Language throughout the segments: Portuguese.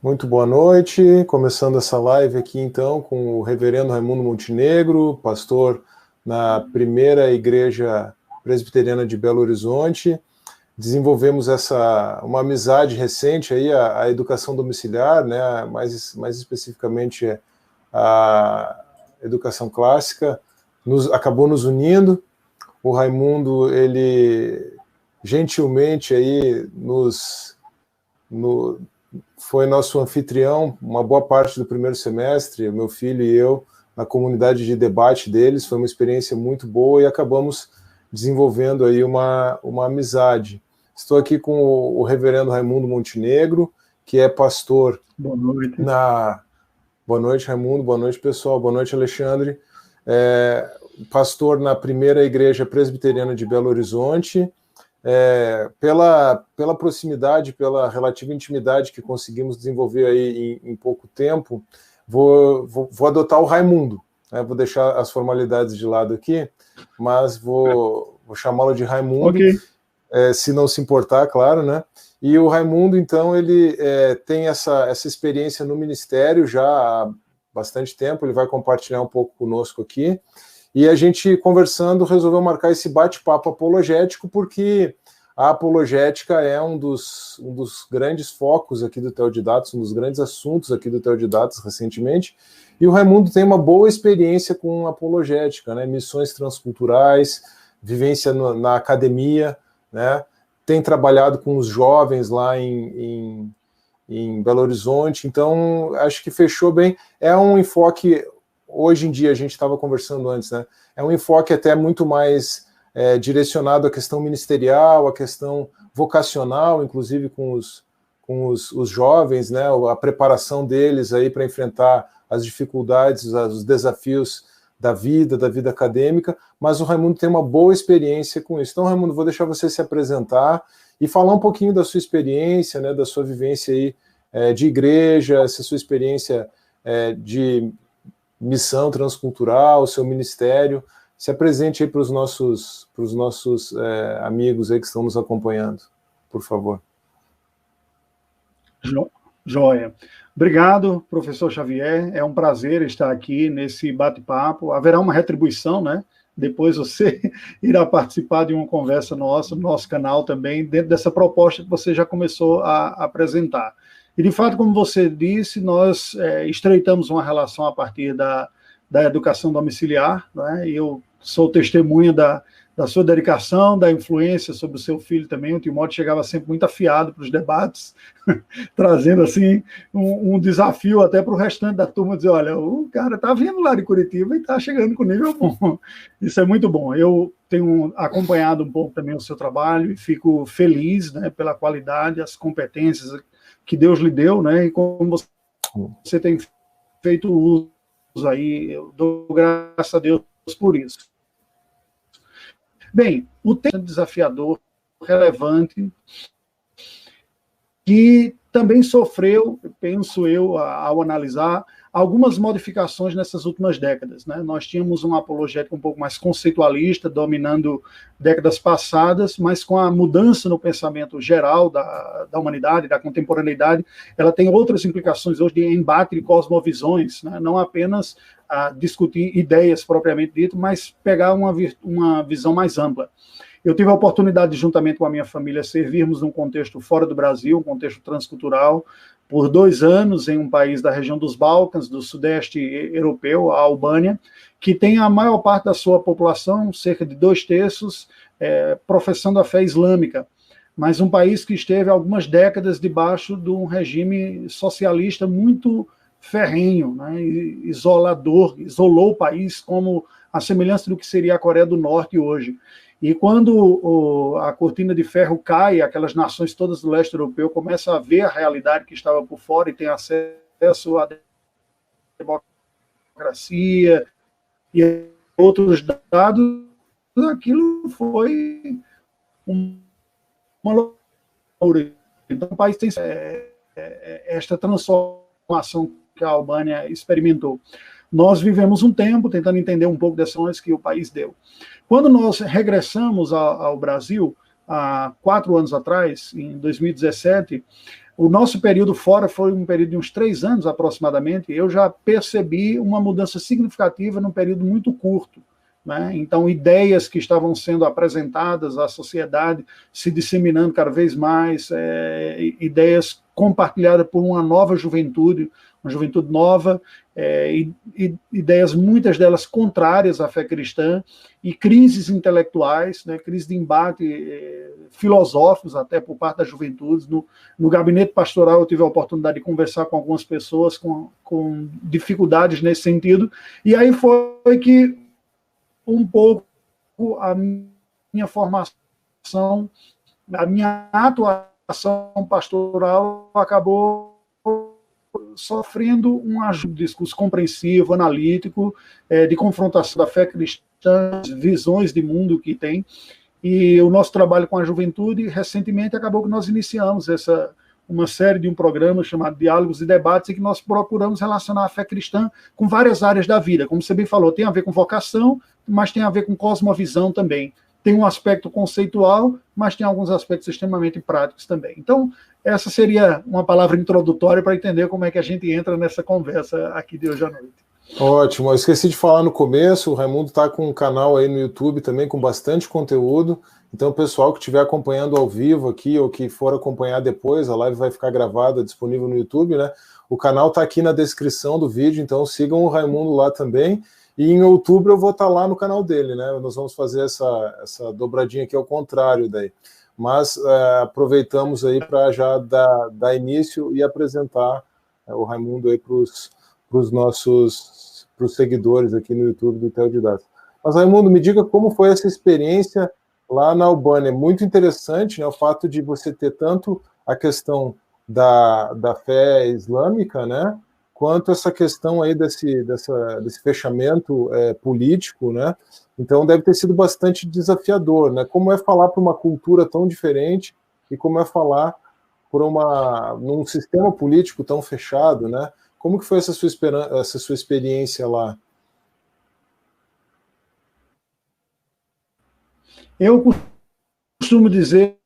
Muito boa noite, começando essa live aqui então com o reverendo Raimundo Montenegro, pastor na primeira igreja presbiteriana de Belo Horizonte. Desenvolvemos uma amizade recente aí, a educação domiciliar, né, mais especificamente a educação clássica, acabou nos unindo. O Raimundo, ele gentilmente aí foi nosso anfitrião uma boa parte do primeiro semestre, meu filho e eu, na comunidade de debate deles. Foi uma experiência muito boa e acabamos desenvolvendo aí uma amizade. Estou aqui com o reverendo Raimundo Montenegro, que é pastor. Boa noite. Boa noite, Raimundo. Boa noite, pessoal. Boa noite, Alexandre. Pastor na primeira igreja presbiteriana de Belo Horizonte. Pela proximidade, pela relativa intimidade que conseguimos desenvolver aí em pouco tempo, vou adotar o Raimundo, né? Vou deixar as formalidades de lado aqui, mas vou chamá-lo de Raimundo, okay. Se não se importar, claro, né? E o Raimundo, então, ele tem essa experiência no ministério já há bastante tempo. Ele vai compartilhar um pouco conosco aqui. E a gente, conversando, resolveu marcar esse bate-papo apologético, porque a apologética é um dos grandes focos aqui do Theodidatos, um dos grandes assuntos aqui do Theodidatos recentemente, e o Raimundo tem uma boa experiência com apologética, né? Missões transculturais, vivência na academia, né? Tem trabalhado com os jovens lá em Belo Horizonte, então acho que fechou bem. É um enfoque... Hoje em dia, a gente estava conversando antes, né? É um enfoque até muito mais direcionado à questão ministerial, à questão vocacional, inclusive com os jovens, né? A preparação deles aí para enfrentar as dificuldades, os desafios da vida acadêmica, mas o Raimundo tem uma boa experiência com isso. Então, Raimundo, vou deixar você se apresentar e falar um pouquinho da sua experiência, né? Da sua vivência aí de igreja, essa sua experiência de missão transcultural, seu ministério. Se apresente aí para os nossos amigos aí que estão nos acompanhando, por favor. Joia. Obrigado, professor Xavier. É um prazer estar aqui nesse bate-papo. Haverá uma retribuição, né? Depois você irá participar de uma conversa nossa, no nosso canal também, dentro dessa proposta que você já começou a apresentar. E, de fato, como você disse, nós estreitamos uma relação a partir da educação domiciliar, né? E eu sou testemunha da sua dedicação, da influência sobre o seu filho também. O Timóteo chegava sempre muito afiado para os debates, trazendo assim um desafio até para o restante da turma, dizer, olha, o cara está vindo lá de Curitiba e está chegando com nível bom. Isso é muito bom. Eu tenho acompanhado um pouco também o seu trabalho e fico feliz, né, pela qualidade, as competências que Deus lhe deu, né, e como você tem feito uso aí, eu dou graças a Deus por isso. Bem, o tema é desafiador, relevante, que também sofreu, penso eu, ao analisar, algumas modificações nessas últimas décadas, né? Nós tínhamos uma apologética um pouco mais conceitualista, dominando décadas passadas, mas com a mudança no pensamento geral da humanidade, da contemporaneidade, ela tem outras implicações hoje de embate de cosmovisões, né? Não apenas discutir ideias propriamente dito, mas pegar uma visão mais ampla. Eu tive a oportunidade, juntamente com a minha família, servirmos num contexto fora do Brasil, um contexto transcultural, por 2 anos em um país da região dos Balcãs, do sudeste europeu, a Albânia, que tem a maior parte da sua população, cerca de 2/3, professando a fé islâmica, mas um país que esteve algumas décadas debaixo de um regime socialista muito ferrenho, né, isolador, isolou o país como a semelhança do que seria a Coreia do Norte hoje. E quando a cortina de ferro cai, aquelas nações todas do leste europeu começam a ver a realidade que estava por fora e têm acesso à democracia e outros dados, aquilo foi uma loucura. Então o país tem esta transformação que a Albânia experimentou. Nós vivemos um tempo tentando entender um pouco das ações que o país deu. Quando nós regressamos ao Brasil, há 4 anos atrás, em 2017, o nosso período fora foi um período de uns 3 anos aproximadamente, eu já percebi uma mudança significativa num período muito curto, né? Então, ideias que estavam sendo apresentadas à sociedade se disseminando cada vez mais, ideias compartilhadas por uma nova juventude, uma juventude nova, ideias, muitas delas contrárias à fé cristã, e crises intelectuais, né, crises de embate filosóficos até por parte das juventudes. No gabinete pastoral eu tive a oportunidade de conversar com algumas pessoas com dificuldades nesse sentido, e aí foi que um pouco a minha formação, a minha atuação pastoral acabou sofrendo um discurso compreensivo, analítico, de confrontação da fé cristã, visões de mundo que tem, e o nosso trabalho com a juventude, recentemente, acabou que nós iniciamos uma série de um programa chamado Diálogos e Debates, em que nós procuramos relacionar a fé cristã com várias áreas da vida. Como você bem falou, tem a ver com vocação, mas tem a ver com cosmovisão também. Tem um aspecto conceitual, mas tem alguns aspectos extremamente práticos também. Então, essa seria uma palavra introdutória para entender como é que a gente entra nessa conversa aqui de hoje à noite. Ótimo, eu esqueci de falar no começo, o Raimundo está com um canal aí no YouTube também com bastante conteúdo, então o pessoal que estiver acompanhando ao vivo aqui ou que for acompanhar depois, a live vai ficar gravada, disponível no YouTube, né? O canal está aqui na descrição do vídeo, então sigam o Raimundo lá também, e em outubro eu vou estar lá no canal dele, né? Nós vamos fazer essa dobradinha aqui ao contrário daí, mas aproveitamos aí para já dar início e apresentar o Raimundo aí para os seguidores aqui no YouTube do Teodidatas. Mas, Raimundo, me diga como foi essa experiência lá na Albânia. É muito interessante, né, o fato de você ter tanto a questão da fé islâmica, né, quanto essa questão aí desse fechamento político, né? Então deve ter sido bastante desafiador, né? Como é falar para uma cultura tão diferente e como é falar num sistema político tão fechado, né? Como que foi essa sua experiência lá? Eu costumo dizer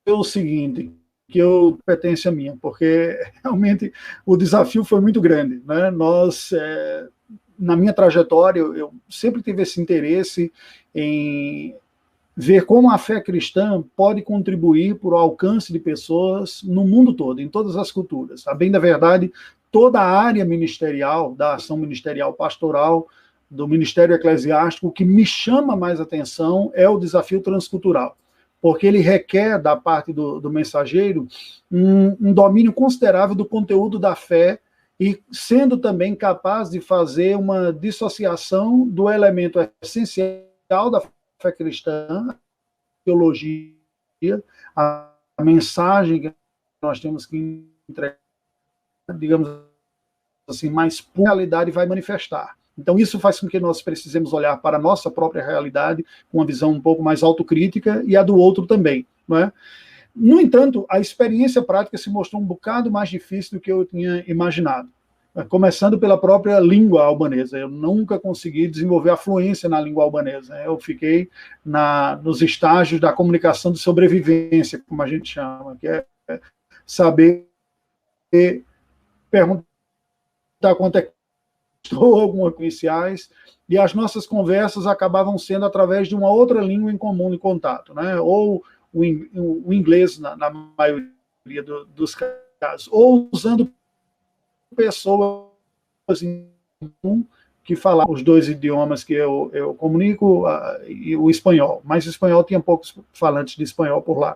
o seguinte, que eu pertence a minha, porque realmente o desafio foi muito grande, né? Na minha trajetória, eu sempre tive esse interesse em ver como a fé cristã pode contribuir para o alcance de pessoas no mundo todo, em todas as culturas. A bem da verdade, toda a área ministerial, da ação ministerial pastoral, do ministério eclesiástico, o que me chama mais atenção é o desafio transcultural, porque ele requer, da parte do mensageiro, um domínio considerável do conteúdo da fé, e sendo também capaz de fazer uma dissociação do elemento essencial da fé cristã, a teologia, a mensagem que nós temos que entregar, digamos assim, mais por realidade vai manifestar. Então, isso faz com que nós precisemos olhar para a nossa própria realidade com uma visão um pouco mais autocrítica e a do outro também, não é? No entanto, a experiência prática se mostrou um bocado mais difícil do que eu tinha imaginado. Começando pela própria língua albanesa. Eu nunca consegui desenvolver a fluência na língua albanesa. Eu fiquei nos estágios da comunicação de sobrevivência, como a gente chama, que é saber perguntar quanto é que estou, algumas iniciais, e as nossas conversas acabavam sendo através de uma outra língua em comum de contato, né? Ou o inglês, na maioria dos casos, ou usando pessoas em comum que falavam os dois idiomas que eu comunico, e o espanhol, mas o espanhol tinha poucos falantes de espanhol por lá.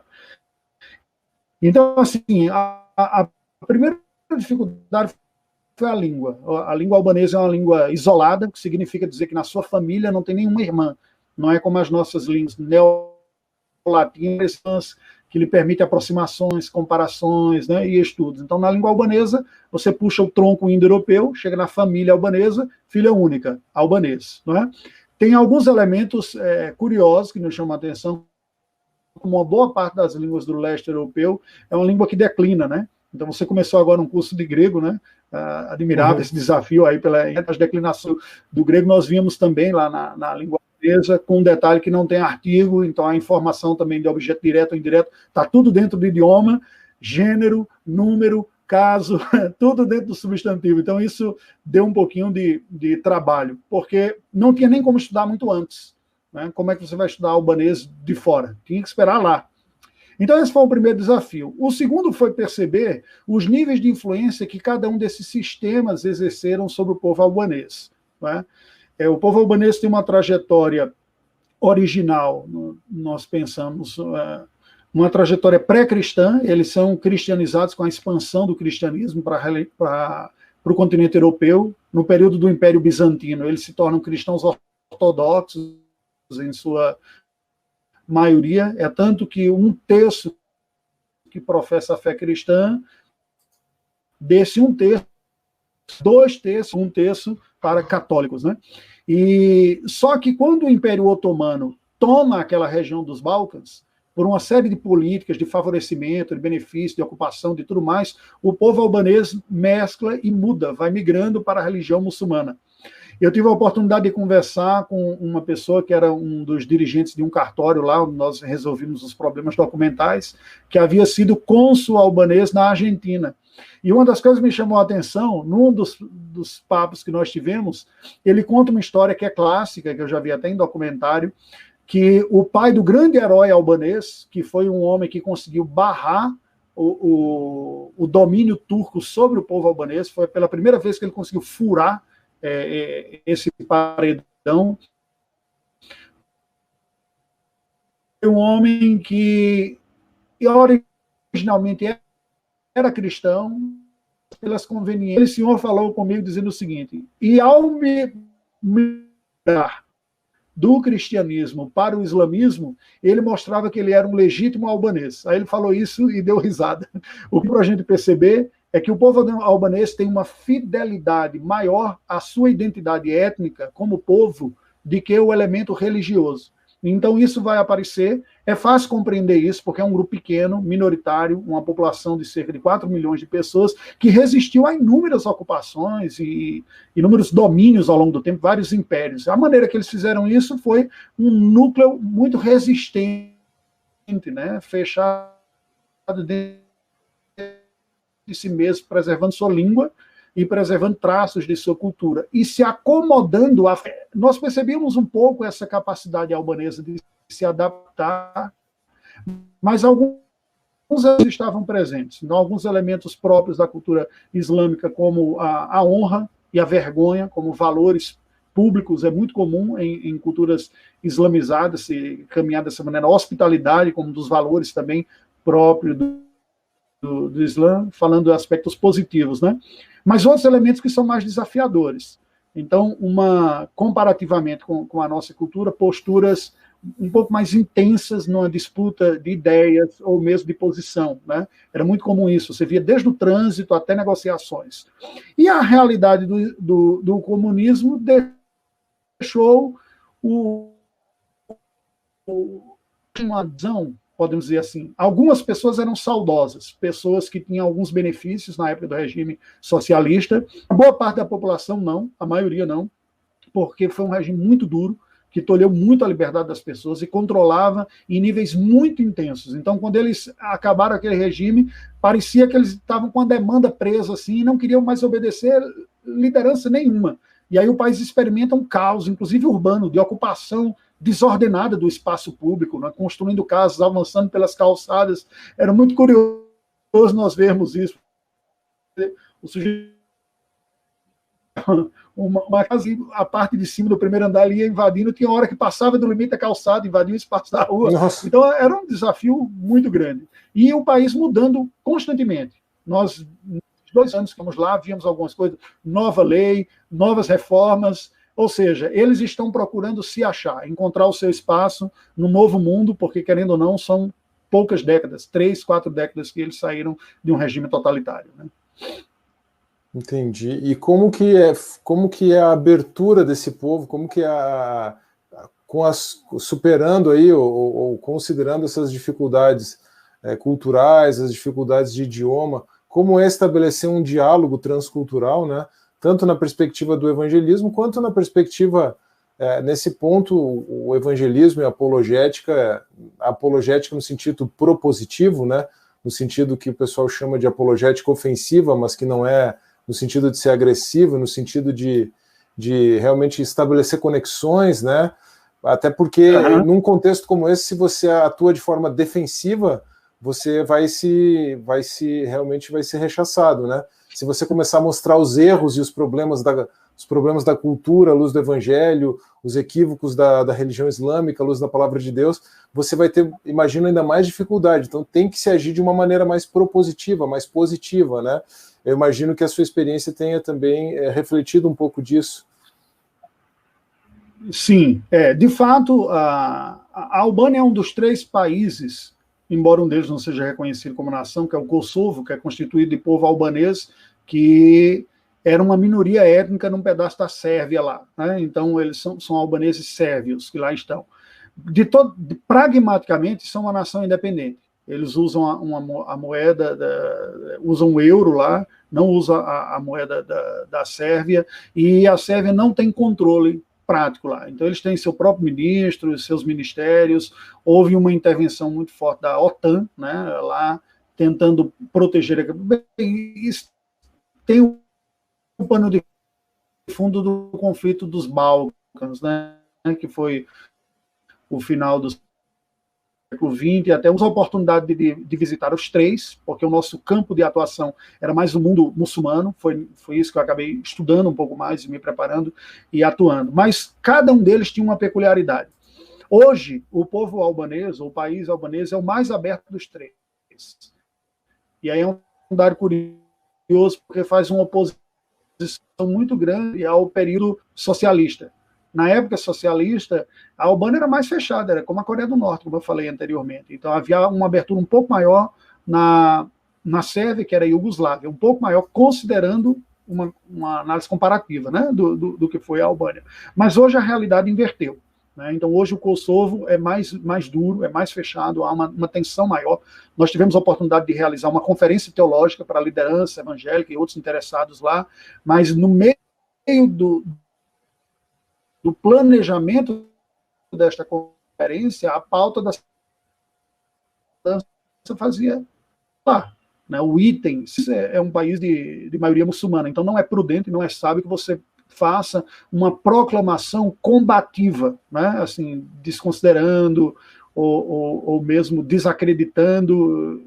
Então, assim, a primeira dificuldade foi a língua. A língua albanesa é uma língua isolada, que significa dizer que na sua família não tem nenhuma irmã. Não é como as nossas línguas neolatinas, que lhe permite aproximações, comparações, né, e estudos. Então, na língua albanesa, você puxa o tronco indo-europeu, chega na família albanesa, filha única, albanês. Não é? Tem alguns elementos curiosos que nos chamam a atenção, como uma boa parte das línguas do leste europeu é uma língua que declina, né? Então, você começou agora um curso de grego, né? Admirável esse desafio aí pela declinação do grego. Nós vimos também lá na língua albanesa, com um detalhe que não tem artigo, então a informação também de objeto direto ou indireto está tudo dentro do idioma, gênero, número, caso, tudo dentro do substantivo. Então, isso deu um pouquinho de trabalho, porque não tinha nem como estudar muito antes. Né? Como é que você vai estudar albanês de fora? Tinha que esperar lá. Então, esse foi o primeiro desafio. O segundo foi perceber os níveis de influência que cada um desses sistemas exerceram sobre o povo albanês. Né? O povo albanês tem uma trajetória original, nós pensamos, uma trajetória pré-cristã, eles são cristianizados com a expansão do cristianismo para o continente europeu. No período do Império Bizantino, eles se tornam cristãos ortodoxos, em sua maioria, é tanto que um terço que professa a fé cristã, desse um terço, dois terços, um terço para católicos, né? E só que quando o Império Otomano toma aquela região dos Balcãs, por uma série de políticas de favorecimento, de benefício, de ocupação, de tudo mais, o povo albanês mescla e muda, vai migrando para a religião muçulmana. Eu tive a oportunidade de conversar com uma pessoa que era um dos dirigentes de um cartório lá, onde nós resolvimos os problemas documentais, que havia sido cônsul albanês na Argentina. E uma das coisas que me chamou a atenção, num dos papos que nós tivemos, ele conta uma história que é clássica, que eu já vi até em documentário, que o pai do grande herói albanês, que foi um homem que conseguiu barrar o domínio turco sobre o povo albanês, foi pela primeira vez que ele conseguiu furar esse paredão. Um homem que originalmente era cristão, pelas conveniências, o senhor falou comigo dizendo o seguinte: e ao me mudar do cristianismo para o islamismo, ele mostrava que ele era um legítimo albanês. Aí ele falou isso e deu risada. O que para a gente perceber é que o povo albanês tem uma fidelidade maior à sua identidade étnica como povo do que o elemento religioso. Então isso vai aparecer, é fácil compreender isso, porque é um grupo pequeno, minoritário, uma população de cerca de 4 milhões de pessoas, que resistiu a inúmeras ocupações e inúmeros domínios ao longo do tempo, vários impérios. A maneira que eles fizeram isso foi um núcleo muito resistente, né? Fechado dentro de si mesmo, preservando sua língua e preservando traços de sua cultura, e se acomodando. Nós percebemos um pouco essa capacidade albanesa de se adaptar, mas alguns estavam presentes. Então, alguns elementos próprios da cultura islâmica, como a honra e a vergonha, como valores públicos, é muito comum em culturas islamizadas se caminhar dessa maneira. A hospitalidade, como um dos valores também próprios do Islã, falando de aspectos positivos, né? Mas outros elementos que são mais desafiadores. Então, comparativamente com a nossa cultura, posturas um pouco mais intensas numa disputa de ideias ou mesmo de posição, né? Era muito comum isso, você via desde o trânsito até negociações. E a realidade do comunismo deixou uma visão, podemos dizer assim. Algumas pessoas eram saudosas, pessoas que tinham alguns benefícios na época do regime socialista. A boa parte da população não, a maioria não, porque foi um regime muito duro, que tolheu muito a liberdade das pessoas e controlava em níveis muito intensos. Então, quando eles acabaram aquele regime, parecia que eles estavam com a demanda presa assim, e não queriam mais obedecer liderança nenhuma. E aí o país experimenta um caos, inclusive urbano, de ocupação desordenada do espaço público, né? Construindo casas, avançando pelas calçadas. Era muito curioso nós vermos isso. O sujeito, uma casa, a parte de cima do primeiro andar, ele ia invadindo, tinha hora que passava do limite da calçada, invadia o espaço da rua. Nossa. Então era um desafio muito grande. E o país mudando constantemente. Nós, nos 2 anos que fomos lá, víamos algumas coisas, nova lei, novas reformas. Ou seja, eles estão procurando se achar, encontrar o seu espaço no novo mundo, porque, querendo ou não, são poucas décadas, 3, 4 décadas que eles saíram de um regime totalitário, né? Entendi. E como que é a abertura desse povo, como que superando aí ou considerando essas dificuldades culturais, as dificuldades de idioma, como é estabelecer um diálogo transcultural, né? Tanto na perspectiva do evangelismo, quanto na perspectiva, nesse ponto, o evangelismo e a apologética no sentido propositivo, né? no sentido que o pessoal chama de apologética ofensiva, mas que não é no sentido de ser agressivo, no sentido de realmente estabelecer conexões, né? Até porque, num contexto como esse, se você atua de forma defensiva, você realmente vai ser rechaçado, né? Se você começar a mostrar os erros e os problemas da cultura, à luz do evangelho, os equívocos da religião islâmica, à luz da palavra de Deus, você vai ter, imagino, ainda mais dificuldade. Então tem que se agir de uma maneira mais propositiva, mais positiva, né? Eu imagino que a sua experiência tenha também refletido um pouco disso. Sim, de fato, a Albânia é um dos 3 países, embora um deles não seja reconhecido como nação, que é o Kosovo, que é constituído de povo albanês, que era uma minoria étnica num pedaço da Sérvia lá, né? Então eles são albaneses sérvios que lá estão. Pragmaticamente, são uma nação independente. Eles usam a moeda, usam o euro lá, não usam a moeda da Sérvia, e a Sérvia não tem controle prático lá. Então eles têm seu próprio ministro, seus ministérios. Houve uma intervenção muito forte da OTAN, né, lá tentando proteger. Tem o pano de fundo do conflito dos Balcãs, né, que foi o final do século XX, e até uma oportunidade de visitar os 3, porque o nosso campo de atuação era mais o mundo muçulmano, foi isso que eu acabei estudando um pouco mais e me preparando e atuando. Mas cada um deles tinha uma peculiaridade. Hoje, o povo albanês, ou o país albanês, é o mais aberto dos 3. E aí é um dado curioso, porque faz uma oposição muito grande ao período socialista. Na época socialista, a Albânia era mais fechada, era como a Coreia do Norte, como eu falei anteriormente. Então havia uma abertura um pouco maior na Sérvia, que era a Iugoslávia, um pouco maior, considerando uma análise comparativa, né, do que foi a Albânia. Mas hoje a realidade inverteu, né? Então hoje o Kosovo é mais duro, é mais fechado, há uma tensão maior. Nós tivemos a oportunidade de realizar uma conferência teológica para a liderança evangélica e outros interessados lá, mas no meio do planejamento desta conferência, a pauta da segurança fazia lá, né? O item é um país de maioria muçulmana, então não é prudente, não é sábio que você faça uma proclamação combativa, né? Assim, desconsiderando ou mesmo desacreditando,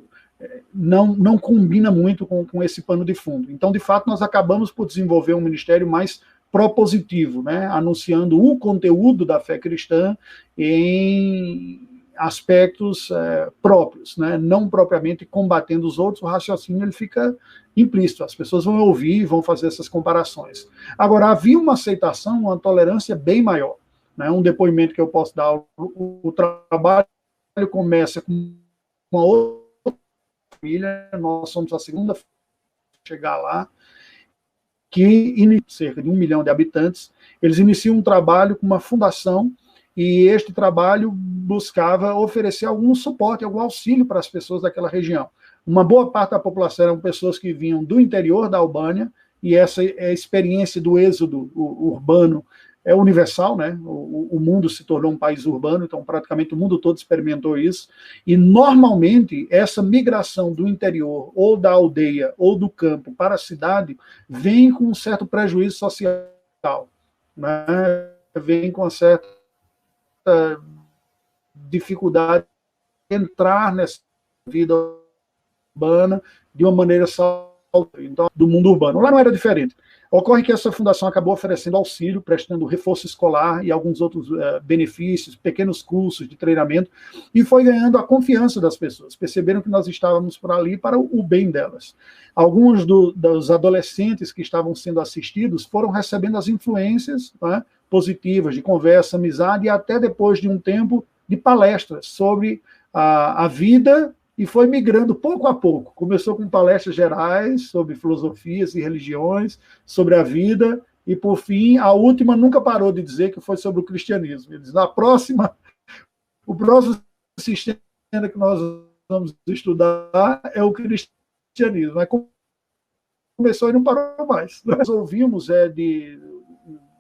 não combina muito com esse pano de fundo. Então, de fato, nós acabamos por desenvolver um ministério mais propositivo, né, anunciando o conteúdo da fé cristã em aspectos próprios, né, não propriamente combatendo os outros. O raciocínio ele fica implícito, as pessoas vão ouvir e vão fazer essas comparações. Agora, havia uma aceitação, uma tolerância bem maior, né, um depoimento que eu posso dar, o trabalho começa com uma outra família, nós somos a segunda a chegar lá, que cerca de 1 milhão de habitantes, eles iniciam um trabalho com uma fundação, e este trabalho buscava oferecer algum suporte, algum auxílio para as pessoas daquela região. Uma boa parte da população eram pessoas que vinham do interior da Albânia, e essa experiência do êxodo urbano é universal, né? O mundo se tornou um país urbano, então praticamente o mundo todo experimentou isso, e normalmente essa migração do interior, ou da aldeia, ou do campo para a cidade, vem com um certo prejuízo social, né? Vem com uma certa dificuldade de entrar nessa vida urbana de uma maneira saudável, então, do mundo urbano. Lá não era diferente. Ocorre que essa fundação acabou oferecendo auxílio, prestando reforço escolar e alguns outros benefícios, pequenos cursos de treinamento, e foi ganhando a confiança das pessoas. Perceberam que nós estávamos por ali para o bem delas. Alguns dos adolescentes que estavam sendo assistidos foram recebendo as influências, né, positivas de conversa, amizade, e até depois de um tempo de palestras sobre a vida, e foi migrando pouco a pouco. Começou com palestras gerais sobre filosofias e religiões, sobre a vida, e, por fim, a última nunca parou de dizer que foi sobre o cristianismo. Eles, o próximo sistema que nós vamos estudar é o cristianismo. Mas começou e não parou mais. Nós ouvimos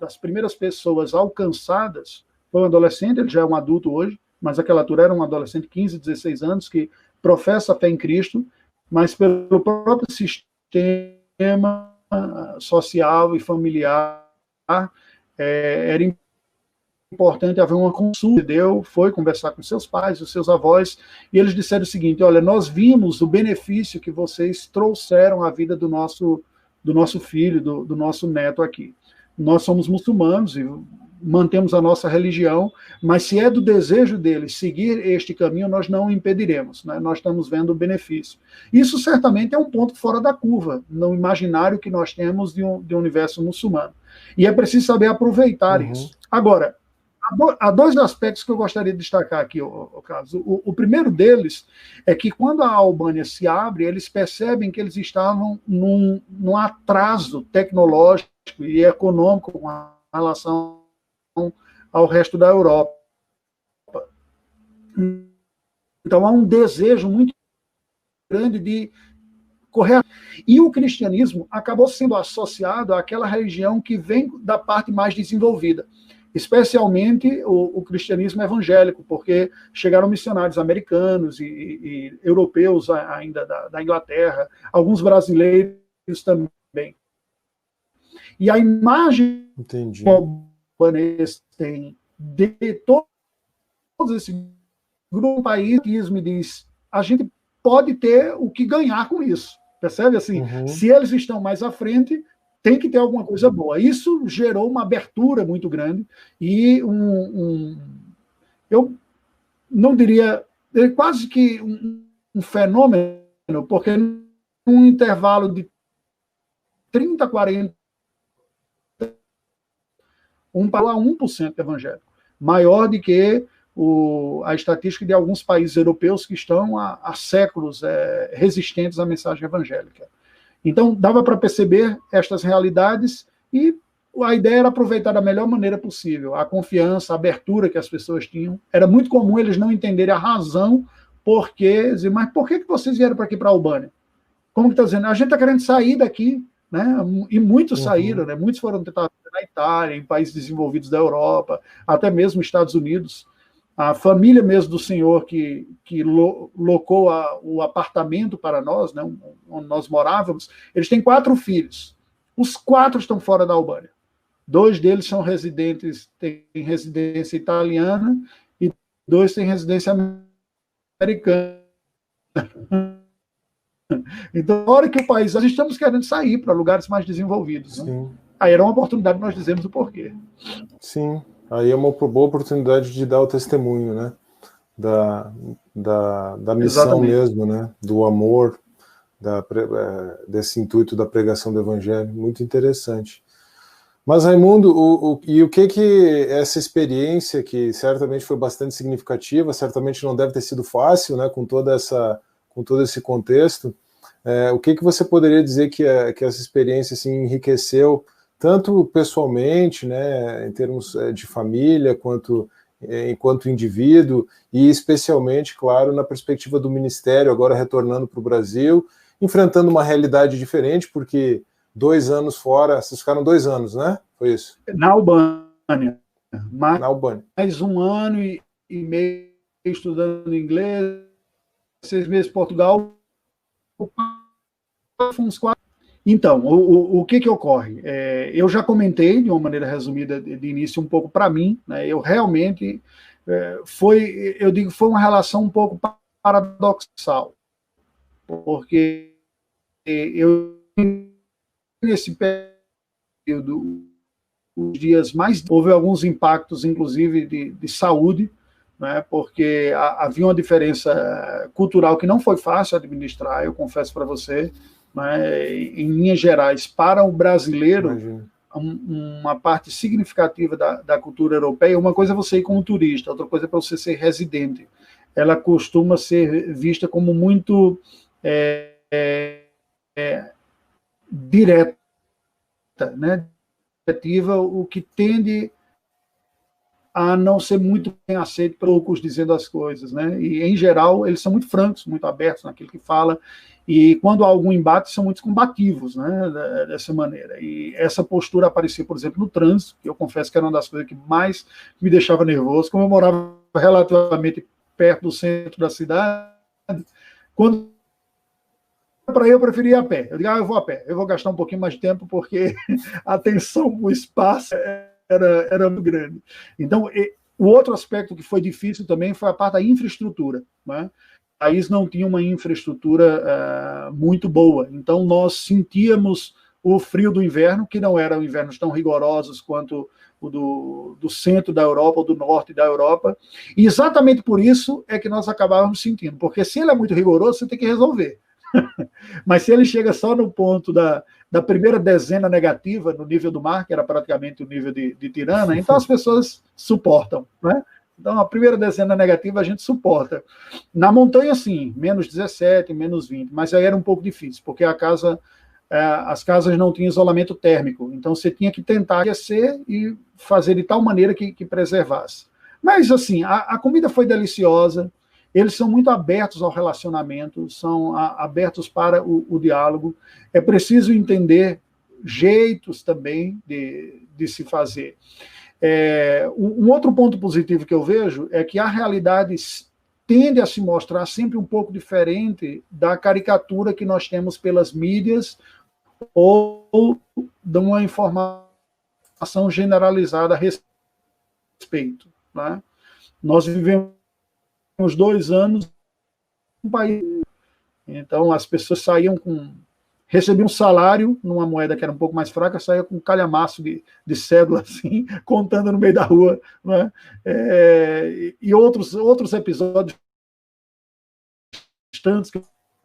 das primeiras pessoas alcançadas, foi um adolescente, ele já é um adulto hoje, mas aquela altura era um adolescente, 15, 16 anos, que professa a fé em Cristo, mas pelo próprio sistema social e familiar, era importante haver uma consulta. Ele foi conversar com seus pais, os seus avós, e eles disseram o seguinte: olha, nós vimos o benefício que vocês trouxeram à vida do nosso filho, do nosso neto aqui. Nós somos muçulmanos e mantemos a nossa religião, mas se é do desejo deles seguir este caminho, nós não impediremos, né? Nós estamos vendo o benefício. Isso certamente é um ponto fora da curva, no imaginário que nós temos de um universo muçulmano. E é preciso saber aproveitar isso. Agora, há dois aspectos que eu gostaria de destacar aqui, Carlos. O primeiro deles é que quando a Albânia se abre, eles percebem que eles estavam num atraso tecnológico e econômico com relação ao resto da Europa. Então há um desejo muito grande de correr. E o cristianismo acabou sendo associado àquela religião que vem da parte mais desenvolvida, especialmente o cristianismo evangélico, porque chegaram missionários americanos e europeus ainda da Inglaterra, alguns brasileiros também. E a imagem Entendi. que o albanês tem de todos esses grupos, país me diz, a gente pode ter o que ganhar com isso. Percebe? Assim, se eles estão mais à frente, tem que ter alguma coisa boa. Isso gerou uma abertura muito grande e eu não diria, quase que um fenômeno, porque num intervalo de 30, 40, para 1% evangélico, maior do que a estatística de alguns países europeus que estão há séculos resistentes à mensagem evangélica. Então, dava para perceber estas realidades e a ideia era aproveitar da melhor maneira possível. A confiança, a abertura que as pessoas tinham. Era muito comum eles não entenderem a razão dizer, mas por que vocês vieram para aqui, para a Albânia? Como que está dizendo? A gente está querendo sair daqui, né? E muitos saíram, né? Muitos foram tentar na Itália, em países desenvolvidos da Europa, até mesmo Estados Unidos. A família mesmo do senhor que locou o apartamento para nós, né, onde nós morávamos, eles têm 4 filhos. Os 4 estão fora da Albânia. 2 deles são residentes, têm residência italiana, e 2 têm residência americana. Então, na hora que o país... Nós estamos querendo sair para lugares mais desenvolvidos. Né? Aí era uma oportunidade, nós dizemos o porquê. Sim. Aí é uma boa oportunidade de dar o testemunho, né? Da missão. Exatamente. Mesmo, né? Do amor, desse intuito da pregação do Evangelho. Muito interessante. Mas, Raimundo, o que essa experiência, que certamente foi bastante significativa, certamente não deve ter sido fácil, né? Com todo esse contexto, o que você poderia dizer que essa experiência assim, enriqueceu tanto pessoalmente, né, em termos de família, quanto enquanto indivíduo, e especialmente, claro, na perspectiva do ministério, agora retornando para o Brasil, enfrentando uma realidade diferente, porque 2 anos fora, vocês ficaram 2 anos, né? Foi isso? Na Albânia. Na Albânia. Mais 1 ano e meio estudando inglês, 6 meses em Portugal, uns 4. Então, o que ocorre? Eu já comentei, de uma maneira resumida, de início, um pouco para mim, né, eu realmente, foi uma relação um pouco paradoxal, porque eu, nesse período, os dias mais... Houve alguns impactos, inclusive, de saúde, né, porque havia uma diferença cultural que não foi fácil administrar, eu confesso para você, né, em linhas gerais, para o brasileiro, uma parte significativa da cultura europeia, uma coisa é você ir como turista, outra coisa é para você ser residente. Ela costuma ser vista como muito direta, né, o que tende a não ser muito bem aceito por poucos dizendo as coisas, né? E, em geral, eles são muito francos, muito abertos naquilo que fala, e quando há algum embate, são muito combativos, né? Dessa maneira. E essa postura aparecia, por exemplo, no trânsito, que eu confesso que era uma das coisas que mais me deixava nervoso. Como eu morava relativamente perto do centro da cidade, Quando para eu preferia ir a pé. Eu digo, eu vou a pé, eu vou gastar um pouquinho mais de tempo, porque a tensão, o espaço era muito grande. Então, o outro aspecto que foi difícil também foi a parte da infraestrutura, né? O país não tinha uma infraestrutura muito boa, então nós sentíamos o frio do inverno, que não eram invernos tão rigorosos quanto o do centro da Europa ou do norte da Europa, e exatamente por isso é que nós acabávamos sentindo, porque se ele é muito rigoroso, você tem que resolver. Mas se ele chega só no ponto da primeira dezena negativa, no nível do mar, que era praticamente o nível de Tirana, então as pessoas suportam, né? Então, a primeira dezena negativa a gente suporta. Na montanha, sim, menos 17, menos 20, mas aí era um pouco difícil, porque as casas não tinham isolamento térmico, então você tinha que tentar aquecer e fazer de tal maneira que preservasse. Mas, assim, a comida foi deliciosa, eles são muito abertos ao relacionamento, são abertos para o diálogo. É preciso entender jeitos também de se fazer. Um outro ponto positivo que eu vejo é que a realidade tende a se mostrar sempre um pouco diferente da caricatura que nós temos pelas mídias ou de uma informação generalizada a respeito, né? Nós vivemos 2 anos no país. Então, as pessoas recebiam um salário numa moeda que era um pouco mais fraca, saía com um calhamaço de cédula, assim, contando no meio da rua, né? E outros episódios tantos que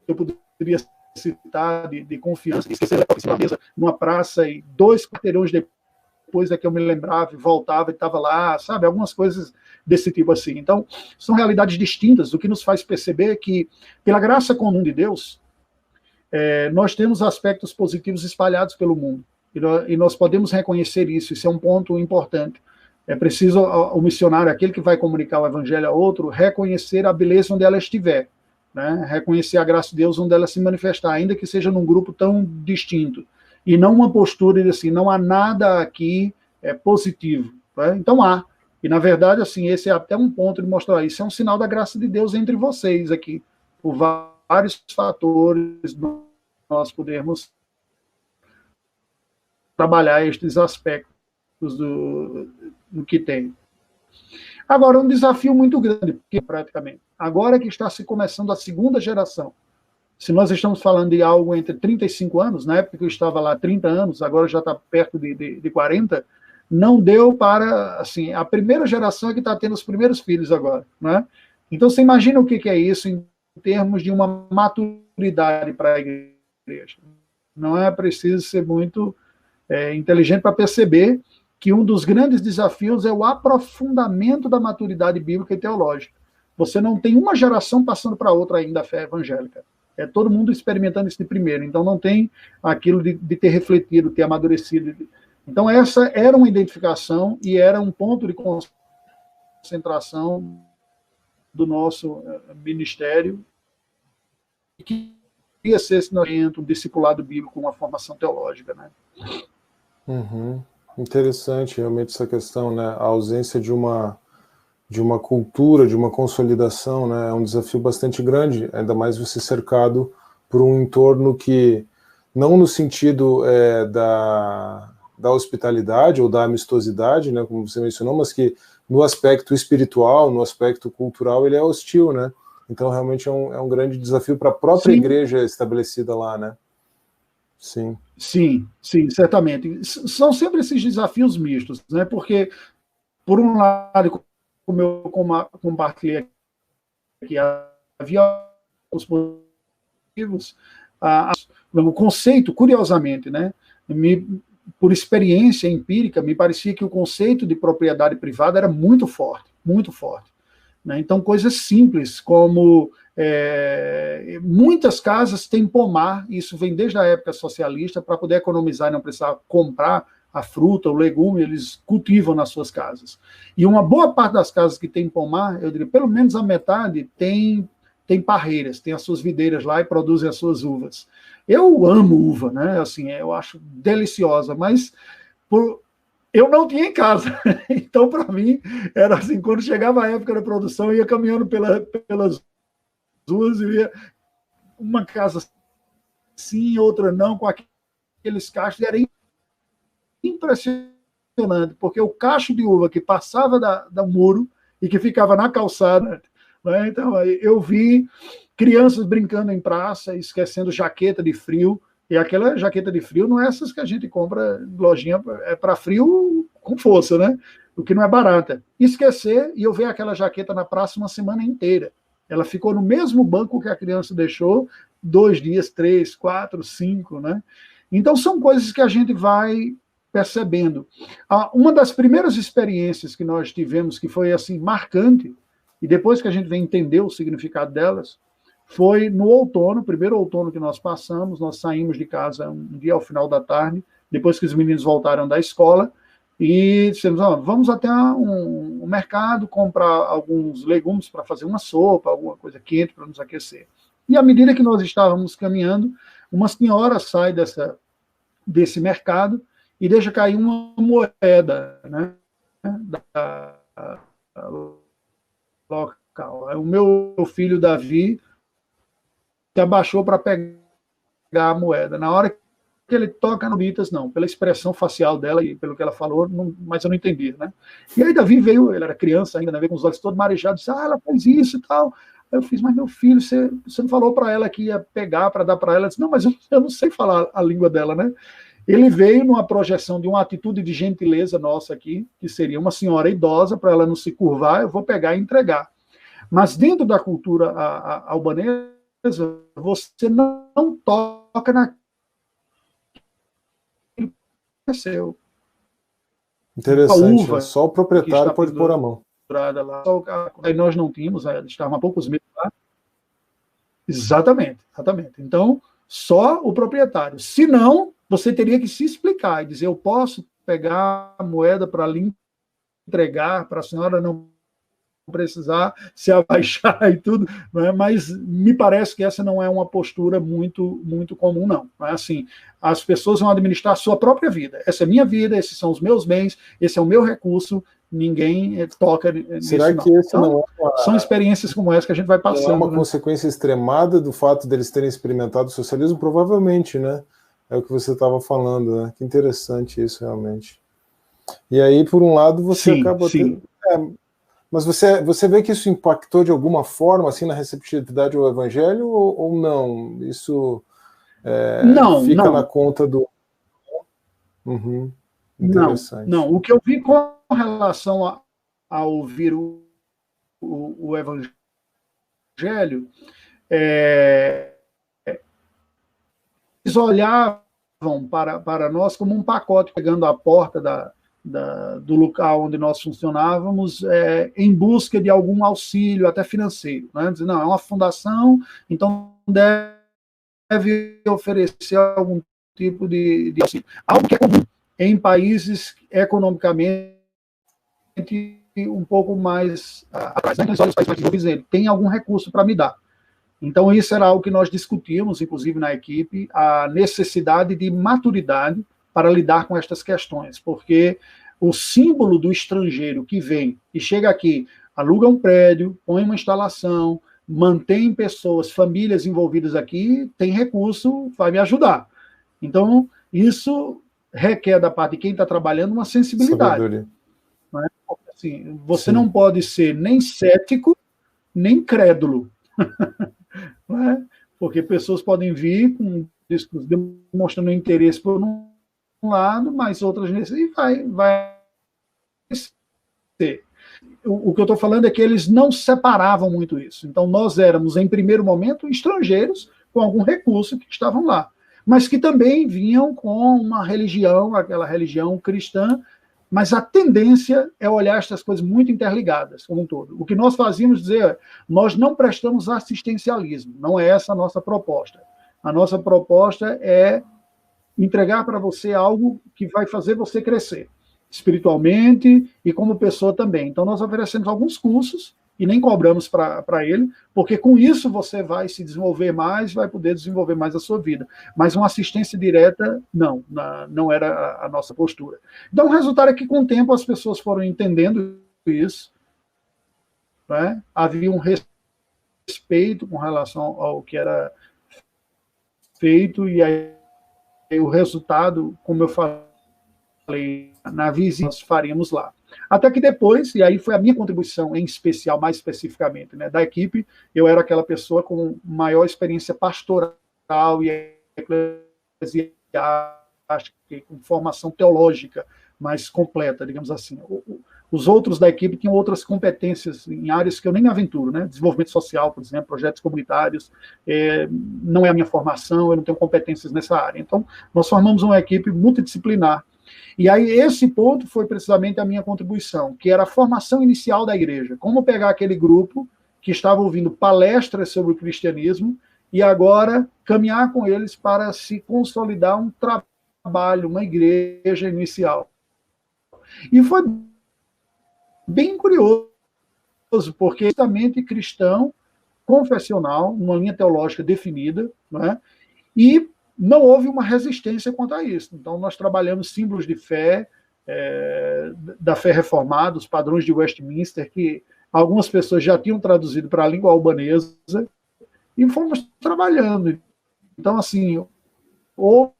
eu poderia citar de confiança, de esquecer a mesa numa praça e 2 quarteirões depois é que eu me lembrava e voltava e estava lá, sabe? Algumas coisas desse tipo assim. Então, são realidades distintas, o que nos faz perceber que, pela graça comum de Deus, nós temos aspectos positivos espalhados pelo mundo, e nós podemos reconhecer isso é um ponto importante. É preciso o missionário, aquele que vai comunicar o evangelho a outro, reconhecer a beleza onde ela estiver, né? Reconhecer a graça de Deus onde ela se manifestar, ainda que seja num grupo tão distinto, e não uma postura de assim, não há nada aqui positivo, né? Então há, e na verdade assim, esse é até um ponto de mostrar isso, é um sinal da graça de Deus entre vocês aqui, por vários fatores nós podemos trabalhar estes aspectos do que tem. Agora, um desafio muito grande, porque praticamente, agora que está se começando a segunda geração, se nós estamos falando de algo entre 35 anos, na época que eu estava lá 30 anos, agora já está perto de 40, não deu para, assim, a primeira geração é que está tendo os primeiros filhos agora, né? Então, você imagina o que é isso em termos de uma maturidade para a igreja. Não é preciso ser muito inteligente para perceber que um dos grandes desafios é o aprofundamento da maturidade bíblica e teológica. Você não tem uma geração passando para outra ainda a fé evangélica. É todo mundo experimentando isso de primeiro. Então, não tem aquilo de ter refletido, ter amadurecido. Então, essa era uma identificação e era um ponto de concentração do nosso ministério, que ia ser esse um discipulado bíblico, uma formação teológica, né? Uhum. Interessante, realmente, essa questão, né? A ausência de uma cultura, de uma consolidação, né? É um desafio bastante grande, ainda mais você cercado por um entorno que, não no sentido da hospitalidade ou da amistosidade, né? Como você mencionou, mas que no aspecto espiritual, no aspecto cultural, ele é hostil, né? Então, realmente, é um grande desafio para a própria igreja estabelecida lá, né? Sim. Sim, certamente. São sempre esses desafios mistos, né? Porque, por um lado, como eu compartilhei aqui, havia os positivos, o conceito, curiosamente, né? Por experiência empírica, me parecia que o conceito de propriedade privada era muito forte, muito forte. Né? Então, coisas simples como muitas casas têm pomar, isso vem desde a época socialista, para poder economizar e não precisar comprar a fruta, o legume, eles cultivam nas suas casas. E uma boa parte das casas que tem pomar, eu diria, pelo menos a metade, tem parreiras, tem as suas videiras lá e produzem as suas uvas. Eu amo uva, né? Assim, eu acho deliciosa, mas eu não tinha em casa. Então, para mim, era assim, quando chegava a época da produção, eu ia caminhando pelas ruas e ia uma casa sim, outra não, com aqueles cachos, era impressionante, porque o cacho de uva que passava do muro e que ficava na calçada, né? Então, eu vi crianças brincando em praça, esquecendo jaqueta de frio, e aquela jaqueta de frio não é essas que a gente compra em lojinha, é para frio com força, né? O que não é barata. Esquecer, e eu ver aquela jaqueta na praça uma semana inteira. Ela ficou no mesmo banco que a criança deixou, 2 dias, 3, 4, 5, né? Então, são coisas que a gente vai percebendo. Uma das primeiras experiências que nós tivemos, que foi assim marcante, e depois que a gente vem entender o significado delas, foi no outono, primeiro outono que nós passamos, nós saímos de casa um dia ao final da tarde, depois que os meninos voltaram da escola, e dissemos, vamos até um mercado comprar alguns legumes para fazer uma sopa, alguma coisa quente para nos aquecer. E à medida que nós estávamos caminhando, uma senhora sai desse mercado e deixa cair uma moeda, né, da local. O meu filho Davi se abaixou para pegar a moeda. Na hora que ele toca no Bitas, não, pela expressão facial dela e pelo que ela falou, não, mas eu não entendi, né? E aí Davi veio, ele era criança ainda, né, veio com os olhos todos marejados, disse, ela fez isso e tal. Aí eu fiz, mas meu filho, você não falou para ela que ia pegar para dar para ela? Ela disse, não, mas eu não sei falar a língua dela, né? Ele veio numa projeção de uma atitude de gentileza nossa aqui, que seria uma senhora idosa, para ela não se curvar, eu vou pegar e entregar. Mas dentro da cultura albanesa, você não toca naquilo que é seu. Interessante, uva, só o proprietário pode pôr a mão. Lá, aí nós não tínhamos, estávamos há poucos meses lá. Exatamente. Então, só o proprietário. Se não, você teria que se explicar e dizer, eu posso pegar a moeda para lhe entregar, para a senhora não precisar se abaixar e tudo, né? Mas me parece que essa não é uma postura muito, muito comum, não. Não é assim, as pessoas vão administrar a sua própria vida. Essa é a minha vida, esses são os meus bens, esse é o meu recurso, ninguém toca nisso. Será que esse então, não é são experiências como essa que a gente vai passando. Não é uma consequência extremada do fato deles terem experimentado o socialismo? Provavelmente, né? É o que você estava falando, né? Que interessante isso, realmente. E aí, por um lado, você acaba tendo... Mas você vê que isso impactou de alguma forma assim na receptividade ao evangelho ou não? Isso fica na conta do... Uhum. Interessante. Não. O que eu vi com relação a ouvir o evangelho, eles olhavam para nós como um pacote pegando a porta do local onde nós funcionávamos, em busca de algum auxílio, até financeiro. Né? Dizer, não, é uma fundação, então deve oferecer algum tipo de auxílio. Algo que é comum em países economicamente um pouco mais atrás. Então, os países mais desenvolvidos, tem algum recurso para me dar. Então, isso era algo que nós discutíamos, inclusive na equipe, a necessidade de maturidade para lidar com estas questões, porque o símbolo do estrangeiro que vem e chega aqui, aluga um prédio, põe uma instalação, mantém pessoas, famílias envolvidas aqui, tem recurso, vai me ajudar. Então, isso requer da parte de quem está trabalhando uma sensibilidade. Né? Assim, você não pode ser nem cético, nem crédulo. Né? Porque pessoas podem vir com discurso demonstrando interesse por um lado, mas outras e vai ser. O que eu estou falando é que eles não separavam muito isso. Então, nós éramos, em primeiro momento, estrangeiros com algum recurso que estavam lá, mas que também vinham com uma religião, aquela religião cristã, mas a tendência é olhar estas coisas muito interligadas, como um todo. O que nós fazíamos dizer, nós não prestamos assistencialismo, não é essa a nossa proposta. A nossa proposta é entregar para você algo que vai fazer você crescer, espiritualmente e como pessoa também. Então, nós oferecemos alguns cursos e nem cobramos para ele, porque com isso você vai se desenvolver mais, vai poder desenvolver mais a sua vida. Mas uma assistência direta, não era a nossa postura. Então, o resultado é que, com o tempo, as pessoas foram entendendo isso, né? Havia um respeito com relação ao que era feito, e aí o resultado, como eu falei, na vizinha, nós faríamos lá. Até que depois, e aí foi a minha contribuição em especial, mais especificamente, né, da equipe, eu era aquela pessoa com maior experiência pastoral e eclesiástica, com formação teológica mais completa, digamos assim. Os outros da equipe tinham outras competências em áreas que eu nem me aventuro, né? Desenvolvimento social, por exemplo, projetos comunitários, não é a minha formação, eu não tenho competências nessa área. Então, nós formamos uma equipe multidisciplinar. E aí, esse ponto foi precisamente a minha contribuição, que era a formação inicial da igreja. Como pegar aquele grupo que estava ouvindo palestras sobre o cristianismo e agora caminhar com eles para se consolidar um trabalho, uma igreja inicial. E foi bem curioso, porque justamente cristão, confessional, uma linha teológica definida, né? E não houve uma resistência quanto a isso. Então, nós trabalhamos símbolos de fé, da fé reformada, os padrões de Westminster, que algumas pessoas já tinham traduzido para a língua albanesa, e fomos trabalhando. Então, assim, houve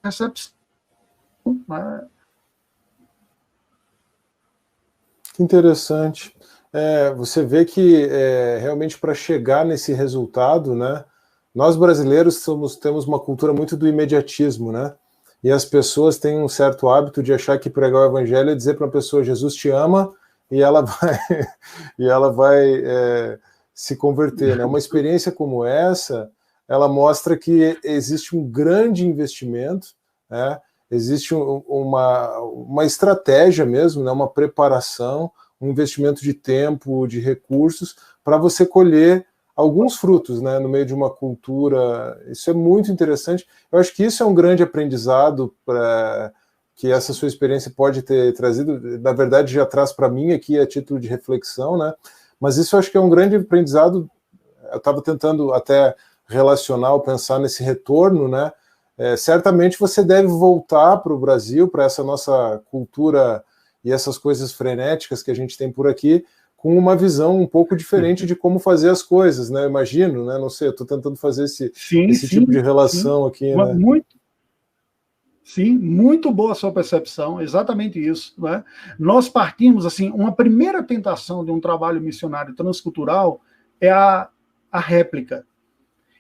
recepção, né? Que interessante. Você vê que realmente para chegar nesse resultado, né, nós brasileiros temos uma cultura muito do imediatismo, né? E as pessoas têm um certo hábito de achar que pregar o evangelho é dizer para uma pessoa Jesus te ama e ela vai, e ela vai se converter, né? Uma experiência como essa, ela mostra que existe um grande investimento, né? Existe uma estratégia mesmo, né? Uma preparação, um investimento de tempo, de recursos, para você colher alguns frutos, né, no meio de uma cultura. Isso é muito interessante. Eu acho que isso é um grande aprendizado que essa sua experiência pode ter trazido. Na verdade, já traz para mim aqui a título de reflexão, né? Mas isso eu acho que é um grande aprendizado. Eu estava tentando até relacionar ou pensar nesse retorno, né? Certamente você deve voltar para o Brasil, para essa nossa cultura e essas coisas frenéticas que a gente tem por aqui, com uma visão um pouco diferente de como fazer as coisas, né? Imagino, né? Não sei, eu estou tentando fazer esse tipo de relação aqui, né? Muito boa a sua percepção, exatamente isso, né? Nós partimos, assim, uma primeira tentação de um trabalho missionário transcultural é a réplica.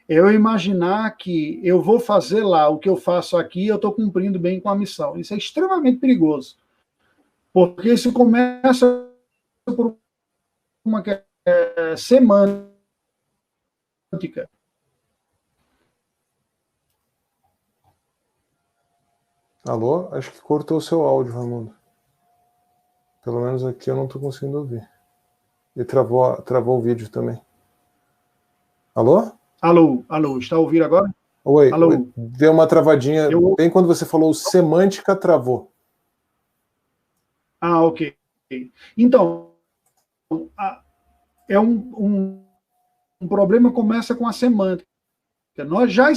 Eu imaginar que eu vou fazer lá o que eu faço aqui, eu estou cumprindo bem com a missão. Isso é extremamente perigoso, porque isso começa por uma semântica. Alô? Acho que cortou o seu áudio, Raimundo. Pelo menos aqui eu não estou conseguindo ouvir. E travou o vídeo também. Alô? Alô, está a ouvir agora? Oi, alô. Deu uma travadinha. Bem quando você falou semântica, travou. Ok. Então, um problema começa com a semântica. Nós já...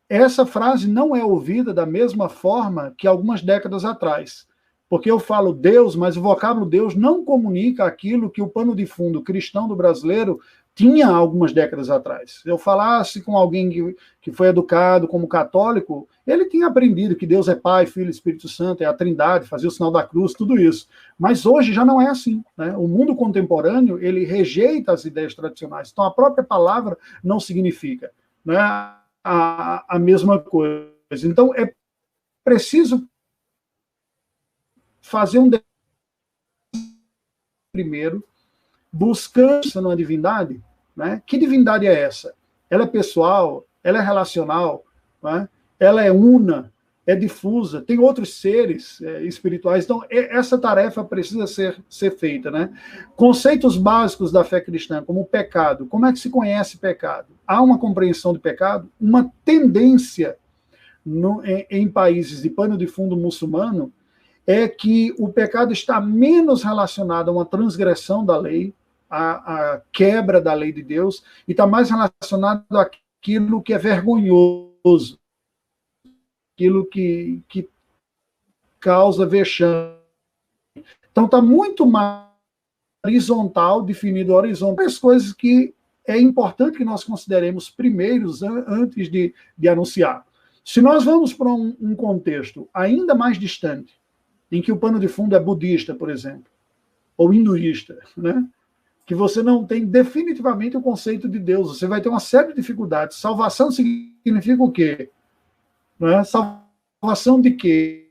Essa frase não é ouvida da mesma forma que algumas décadas atrás. Porque eu falo Deus, mas o vocábulo Deus não comunica aquilo que o pano de fundo cristão do brasileiro tinha algumas décadas atrás. Se eu falasse com alguém que foi educado como católico, ele tinha aprendido que Deus é Pai, Filho e Espírito Santo, é a Trindade, fazia o sinal da cruz, tudo isso. Mas hoje já não é assim, né? O mundo contemporâneo, ele rejeita as ideias tradicionais. Então, a própria palavra não significa, né, a mesma coisa. Então, é preciso fazer um primeiro, buscando uma divindade, né? Que divindade é essa? Ela é pessoal, ela é relacional, né? Ela é una, é difusa, tem outros seres espirituais. Então, essa tarefa precisa ser feita, né? Conceitos básicos da fé cristã, como o pecado. Como é que se conhece pecado? Há uma compreensão de pecado, uma tendência em países de pano de fundo muçulmano é que o pecado está menos relacionado a uma transgressão da lei, a quebra da lei de Deus, e está mais relacionado àquilo que é vergonhoso, aquilo que causa vexame. Então está muito mais horizontal, definido horizontal, as coisas que é importante que nós consideremos primeiros antes de anunciar. Se nós vamos para um contexto ainda mais distante, em que o pano de fundo é budista, por exemplo, ou hinduísta, né? Que você não tem definitivamente o conceito de Deus, você vai ter uma série de dificuldades. Salvação significa o quê? Né? Salvação de quê?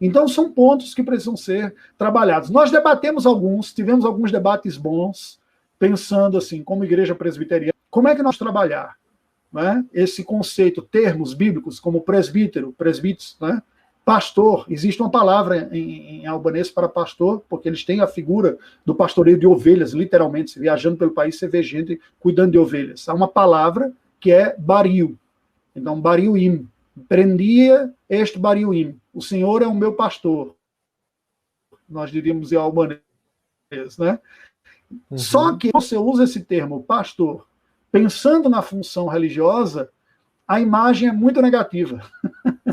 Então, são pontos que precisam ser trabalhados. Nós debatemos alguns, tivemos alguns debates bons, pensando assim, como igreja presbiteriana, como é que nós trabalhar, né? Esse conceito, termos bíblicos, como presbítero, presbíteros, né? Pastor, existe uma palavra em albanês para pastor, porque eles têm a figura do pastoreio de ovelhas, literalmente, viajando pelo país, você vê gente cuidando de ovelhas. Há uma palavra que é baril. Então, bariuim. Prendia este bariuim. O Senhor é o meu pastor. Nós diríamos em albanês, né? Uhum. Só que você usa esse termo, pastor, pensando na função religiosa, a imagem é muito negativa.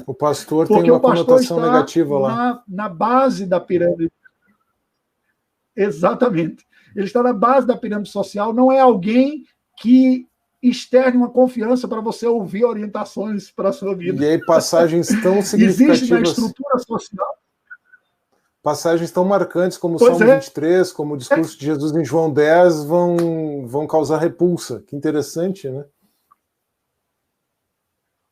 O pastor tem uma conotação negativa lá. Na base da pirâmide. Exatamente. Ele está na base da pirâmide social, não é alguém que externe uma confiança para você ouvir orientações para a sua vida. E aí passagens tão significativas... Existe na estrutura social... Passagens tão marcantes como o Salmo 23, como o discurso de Jesus em João 10 vão causar repulsa. Que interessante, né?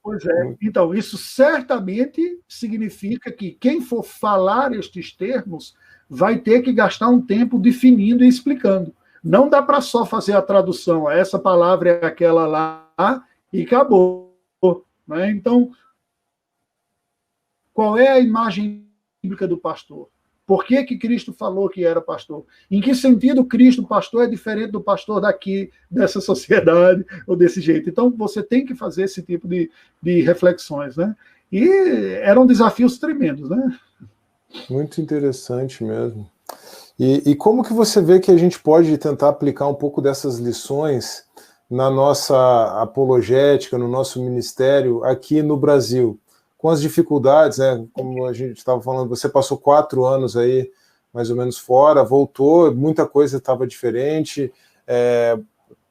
Pois é. Então, isso certamente significa que quem for falar estes termos vai ter que gastar um tempo definindo e explicando. Não dá para só fazer a tradução, essa palavra é aquela lá, e acabou. Né? Então, qual é a imagem bíblica do pastor? Por que Cristo falou que era pastor? Em que sentido Cristo, pastor, é diferente do pastor daqui, dessa sociedade, ou desse jeito? Então, você tem que fazer esse tipo de reflexões, né? E eram desafios tremendos, né? Muito interessante mesmo. E como que você vê que a gente pode tentar aplicar um pouco dessas lições na nossa apologética, no nosso ministério aqui no Brasil? Com as dificuldades, né? Como a gente estava falando, você passou 4 anos aí, mais ou menos fora, voltou, muita coisa estava diferente,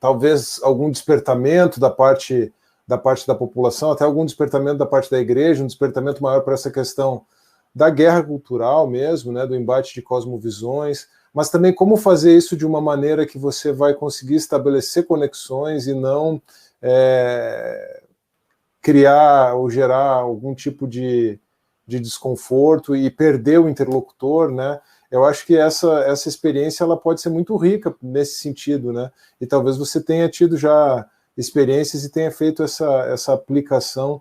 talvez algum despertamento da parte da população, até algum despertamento da parte da igreja, um despertamento maior para essa questão da guerra cultural mesmo, né? Do embate de cosmovisões, mas também como fazer isso de uma maneira que você vai conseguir estabelecer conexões e não... criar ou gerar algum tipo de desconforto e perder o interlocutor, né? Eu acho que essa experiência ela pode ser muito rica nesse sentido, né? E talvez você tenha tido já experiências e tenha feito essa aplicação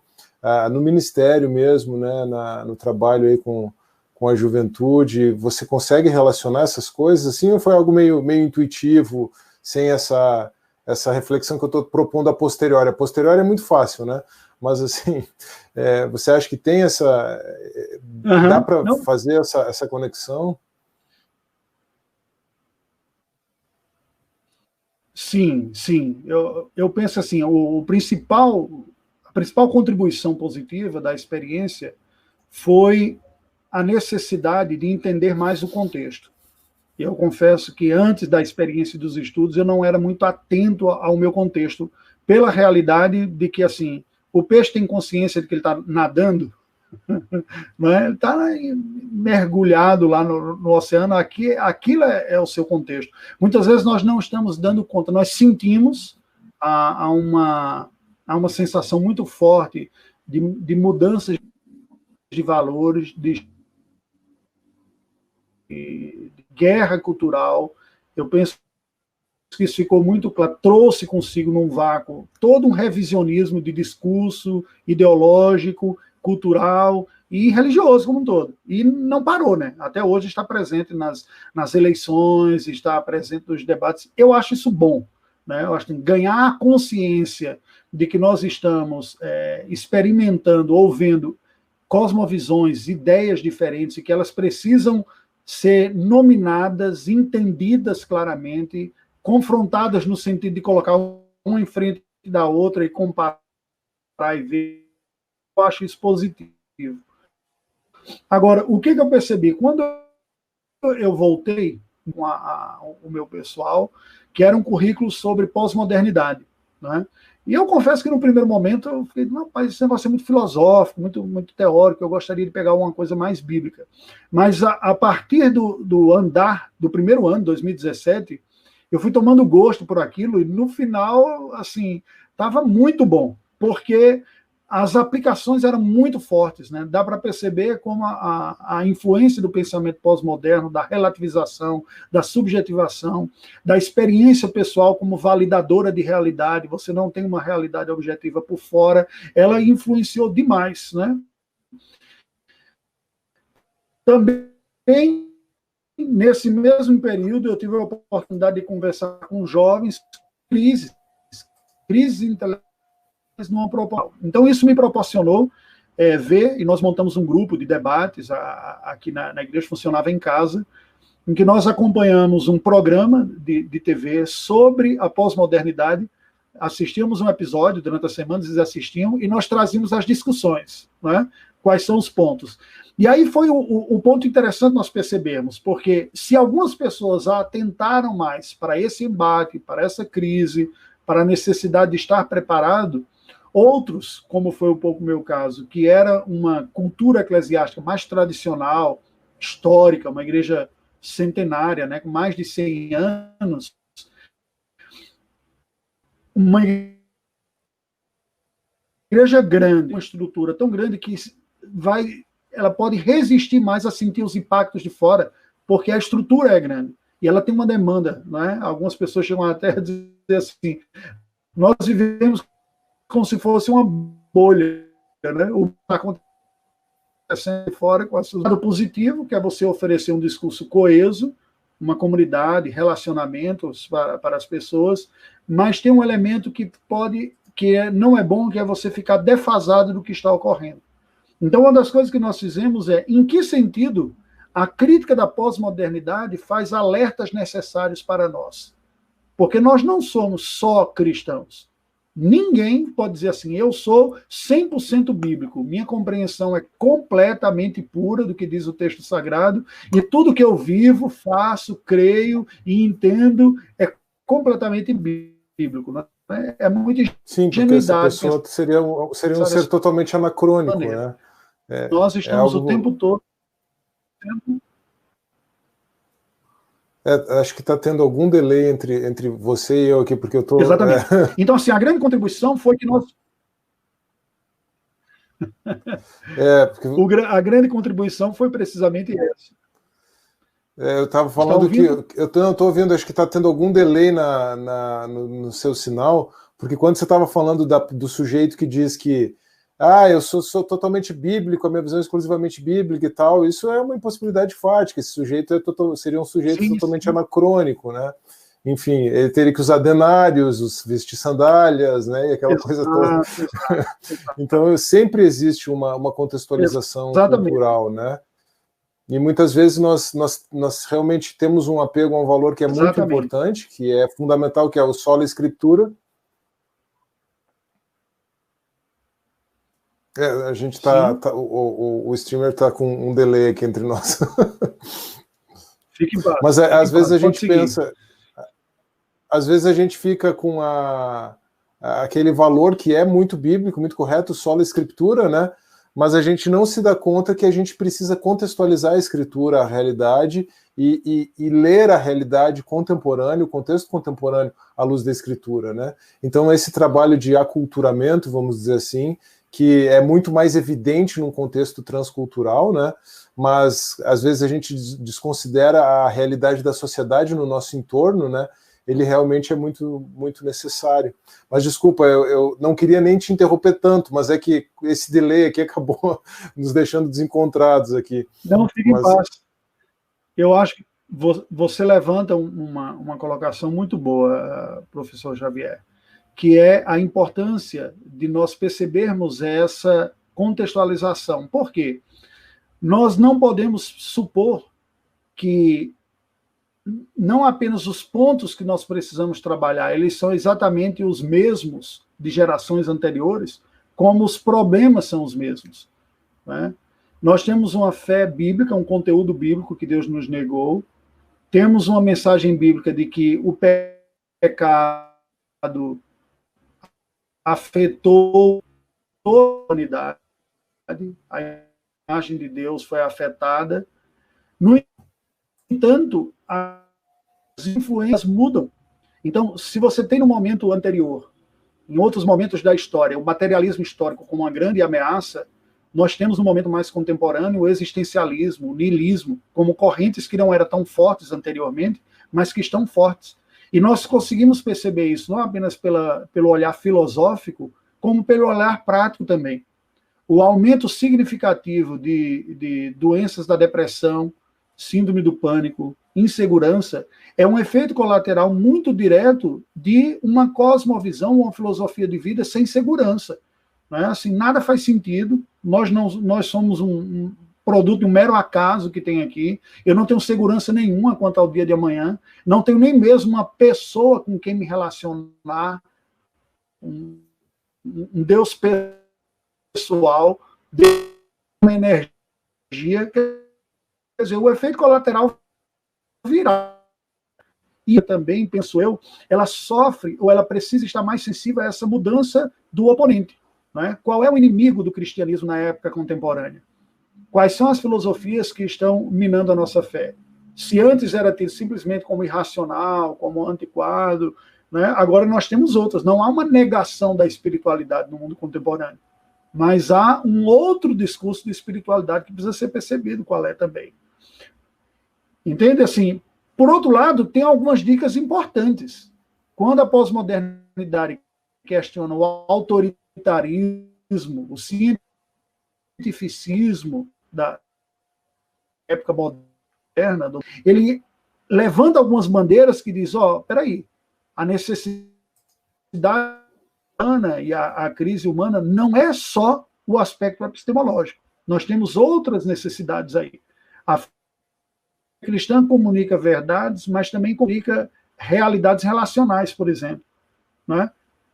no ministério mesmo, né? No trabalho aí com a juventude. Você consegue relacionar essas coisas assim, ou foi algo meio intuitivo, sem essa reflexão que eu estou propondo a posteriori? A posteriori é muito fácil, né? Mas, assim, você acha que tem dá para fazer essa conexão? Sim, sim. Eu penso assim, a principal contribuição positiva da experiência foi a necessidade de entender mais o contexto. Eu confesso que antes da experiência dos estudos eu não era muito atento ao meu contexto, pela realidade de que, assim, o peixe tem consciência de que ele está nadando, não é? Ele está mergulhado lá no oceano, aquilo é o seu contexto. Muitas vezes nós não estamos dando conta, nós sentimos uma sensação muito forte de mudanças de valores, de guerra cultural. Eu penso que isso ficou muito claro, trouxe consigo num vácuo todo um revisionismo de discurso ideológico, cultural e religioso como um todo. E não parou, né? Até hoje está presente nas eleições, está presente nos debates. Eu acho isso bom, né? Eu acho que ganhar a consciência de que nós estamos experimentando, ouvindo cosmovisões, ideias diferentes e que elas precisam ser nominadas, entendidas claramente, confrontadas no sentido de colocar uma em frente da outra e comparar e ver. Eu acho isso positivo. Agora, o que eu percebi? Quando eu voltei, o meu pessoal, que era um currículo sobre pós-modernidade, né? E eu confesso que no primeiro momento eu fiquei, não, rapaz, esse negócio é muito filosófico, muito teórico, eu gostaria de pegar uma coisa mais bíblica. Mas a partir do primeiro ano, 2017, eu fui tomando gosto por aquilo e no final, assim, estava muito bom, porque as aplicações eram muito fortes, né? Dá para perceber como a influência do pensamento pós-moderno, da relativização, da subjetivação, da experiência pessoal como validadora de realidade, você não tem uma realidade objetiva por fora, ela influenciou demais, né? Também, nesse mesmo período, eu tive a oportunidade de conversar com jovens, crises intelectuais. Então, isso me proporcionou ver, e nós montamos um grupo de debates aqui na igreja, funcionava em casa, em que nós acompanhamos um programa de TV sobre a pós-modernidade, assistíamos um episódio durante as semanas, eles assistiam, e nós trazíamos as discussões, né? Quais são os pontos. E aí foi o ponto interessante nós percebemos, porque se algumas pessoas atentaram mais para esse embate, para essa crise, para a necessidade de estar preparado, outros, como foi um pouco o meu caso, que era uma cultura eclesiástica mais tradicional, histórica, uma igreja centenária, né, com mais de 100 anos, uma igreja grande, uma estrutura tão grande que ela pode resistir mais a sentir os impactos de fora, porque a estrutura é grande. E ela tem uma demanda, né? Algumas pessoas chegam até a dizer assim, nós vivemos como se fosse uma bolha, né? O que está acontecendo fora com o lado positivo, que é você oferecer um discurso coeso, uma comunidade, relacionamentos para as pessoas, mas tem um elemento que não é bom, que é você ficar defasado do que está ocorrendo. Então, uma das coisas que nós fizemos é, em que sentido a crítica da pós-modernidade faz alertas necessários para nós? Porque nós não somos só cristãos. Ninguém pode dizer assim, eu sou 100% bíblico, minha compreensão é completamente pura do que diz o texto sagrado, e tudo que eu vivo, faço, creio e entendo é completamente bíblico. Né? É muito Sim, porque essa pessoa seria um ser totalmente anacrônico. Né? Nós estamos o tempo todo... acho que está tendo algum delay entre você e eu aqui, porque eu estou... Exatamente. Então, assim, a grande contribuição foi que nós... porque... A grande contribuição foi precisamente essa. Eu estava falando que... Eu não estou ouvindo, acho que está tendo algum delay no seu sinal, porque quando você estava falando do sujeito que diz que eu sou totalmente bíblico, a minha visão é exclusivamente bíblica e tal, isso é uma impossibilidade fática, esse sujeito seria um sujeito totalmente anacrônico, né? Enfim, ele teria que usar denários, vestir sandálias, né? E aquela coisa toda. Então, sempre existe uma contextualização cultural, né? E muitas vezes nós realmente temos um apego a um valor que é muito importante, que é fundamental, que é o sola escritura. A gente o streamer está com um delay aqui entre nós. Fique em paz. Mas às vezes a gente pensa, às vezes a gente fica com aquele valor que é muito bíblico, muito correto, sola escritura, né? Mas a gente não se dá conta que a gente precisa contextualizar a escritura, a realidade, e ler a realidade contemporânea, o contexto contemporâneo à luz da escritura, né? Então esse trabalho de aculturamento, vamos dizer assim, que é muito mais evidente num contexto transcultural, né? Mas às vezes a gente desconsidera a realidade da sociedade no nosso entorno, né? Ele realmente é muito, muito necessário. Mas desculpa, eu não queria nem te interromper tanto, mas é que esse delay aqui acabou nos deixando desencontrados aqui. Não, fique em paz. Eu acho que você levanta uma colocação muito boa, professor Xavier, que é a importância de nós percebermos essa contextualização. Por quê? Nós não podemos supor que não apenas os pontos que nós precisamos trabalhar, eles são exatamente os mesmos de gerações anteriores, como os problemas são os mesmos. Né? Nós temos uma fé bíblica, um conteúdo bíblico que Deus nos negou, temos uma mensagem bíblica de que o pecado afetou toda a humanidade, a imagem de Deus foi afetada. No entanto, as influências mudam. Então, se você tem no momento anterior, em outros momentos da história, o materialismo histórico como uma grande ameaça, nós temos no momento mais contemporâneo o existencialismo, o niilismo, como correntes que não eram tão fortes anteriormente, mas que estão fortes. E nós conseguimos perceber isso não apenas pelo olhar filosófico, como pelo olhar prático também. O aumento significativo de doenças da depressão, síndrome do pânico, insegurança, é um efeito colateral muito direto de uma cosmovisão, uma filosofia de vida sem segurança. Né? Assim, nada faz sentido, nós somos um produto de um mero acaso que tem aqui, eu não tenho segurança nenhuma quanto ao dia de amanhã, não tenho nem mesmo uma pessoa com quem me relacionar, um Deus pessoal, uma energia, quer dizer, o efeito colateral virá. E também, penso eu, ela sofre, ou ela precisa estar mais sensível a essa mudança do oponente. Né? Qual é o inimigo do cristianismo na época contemporânea? Quais são as filosofias que estão minando a nossa fé? Se antes era tido simplesmente como irracional, como antiquado, né? Agora nós temos outras. Não há uma negação da espiritualidade no mundo contemporâneo, mas há um outro discurso de espiritualidade que precisa ser percebido qual é também. Entende? Assim, por outro lado, tem algumas dicas importantes. Quando a pós-modernidade questiona o autoritarismo, o cientificismo da época moderna, ele levanta algumas bandeiras que diz, peraí, a necessidade humana e a crise humana não é só o aspecto epistemológico. Nós temos outras necessidades aí. A fé cristã comunica verdades, mas também comunica realidades relacionais, por exemplo. Né?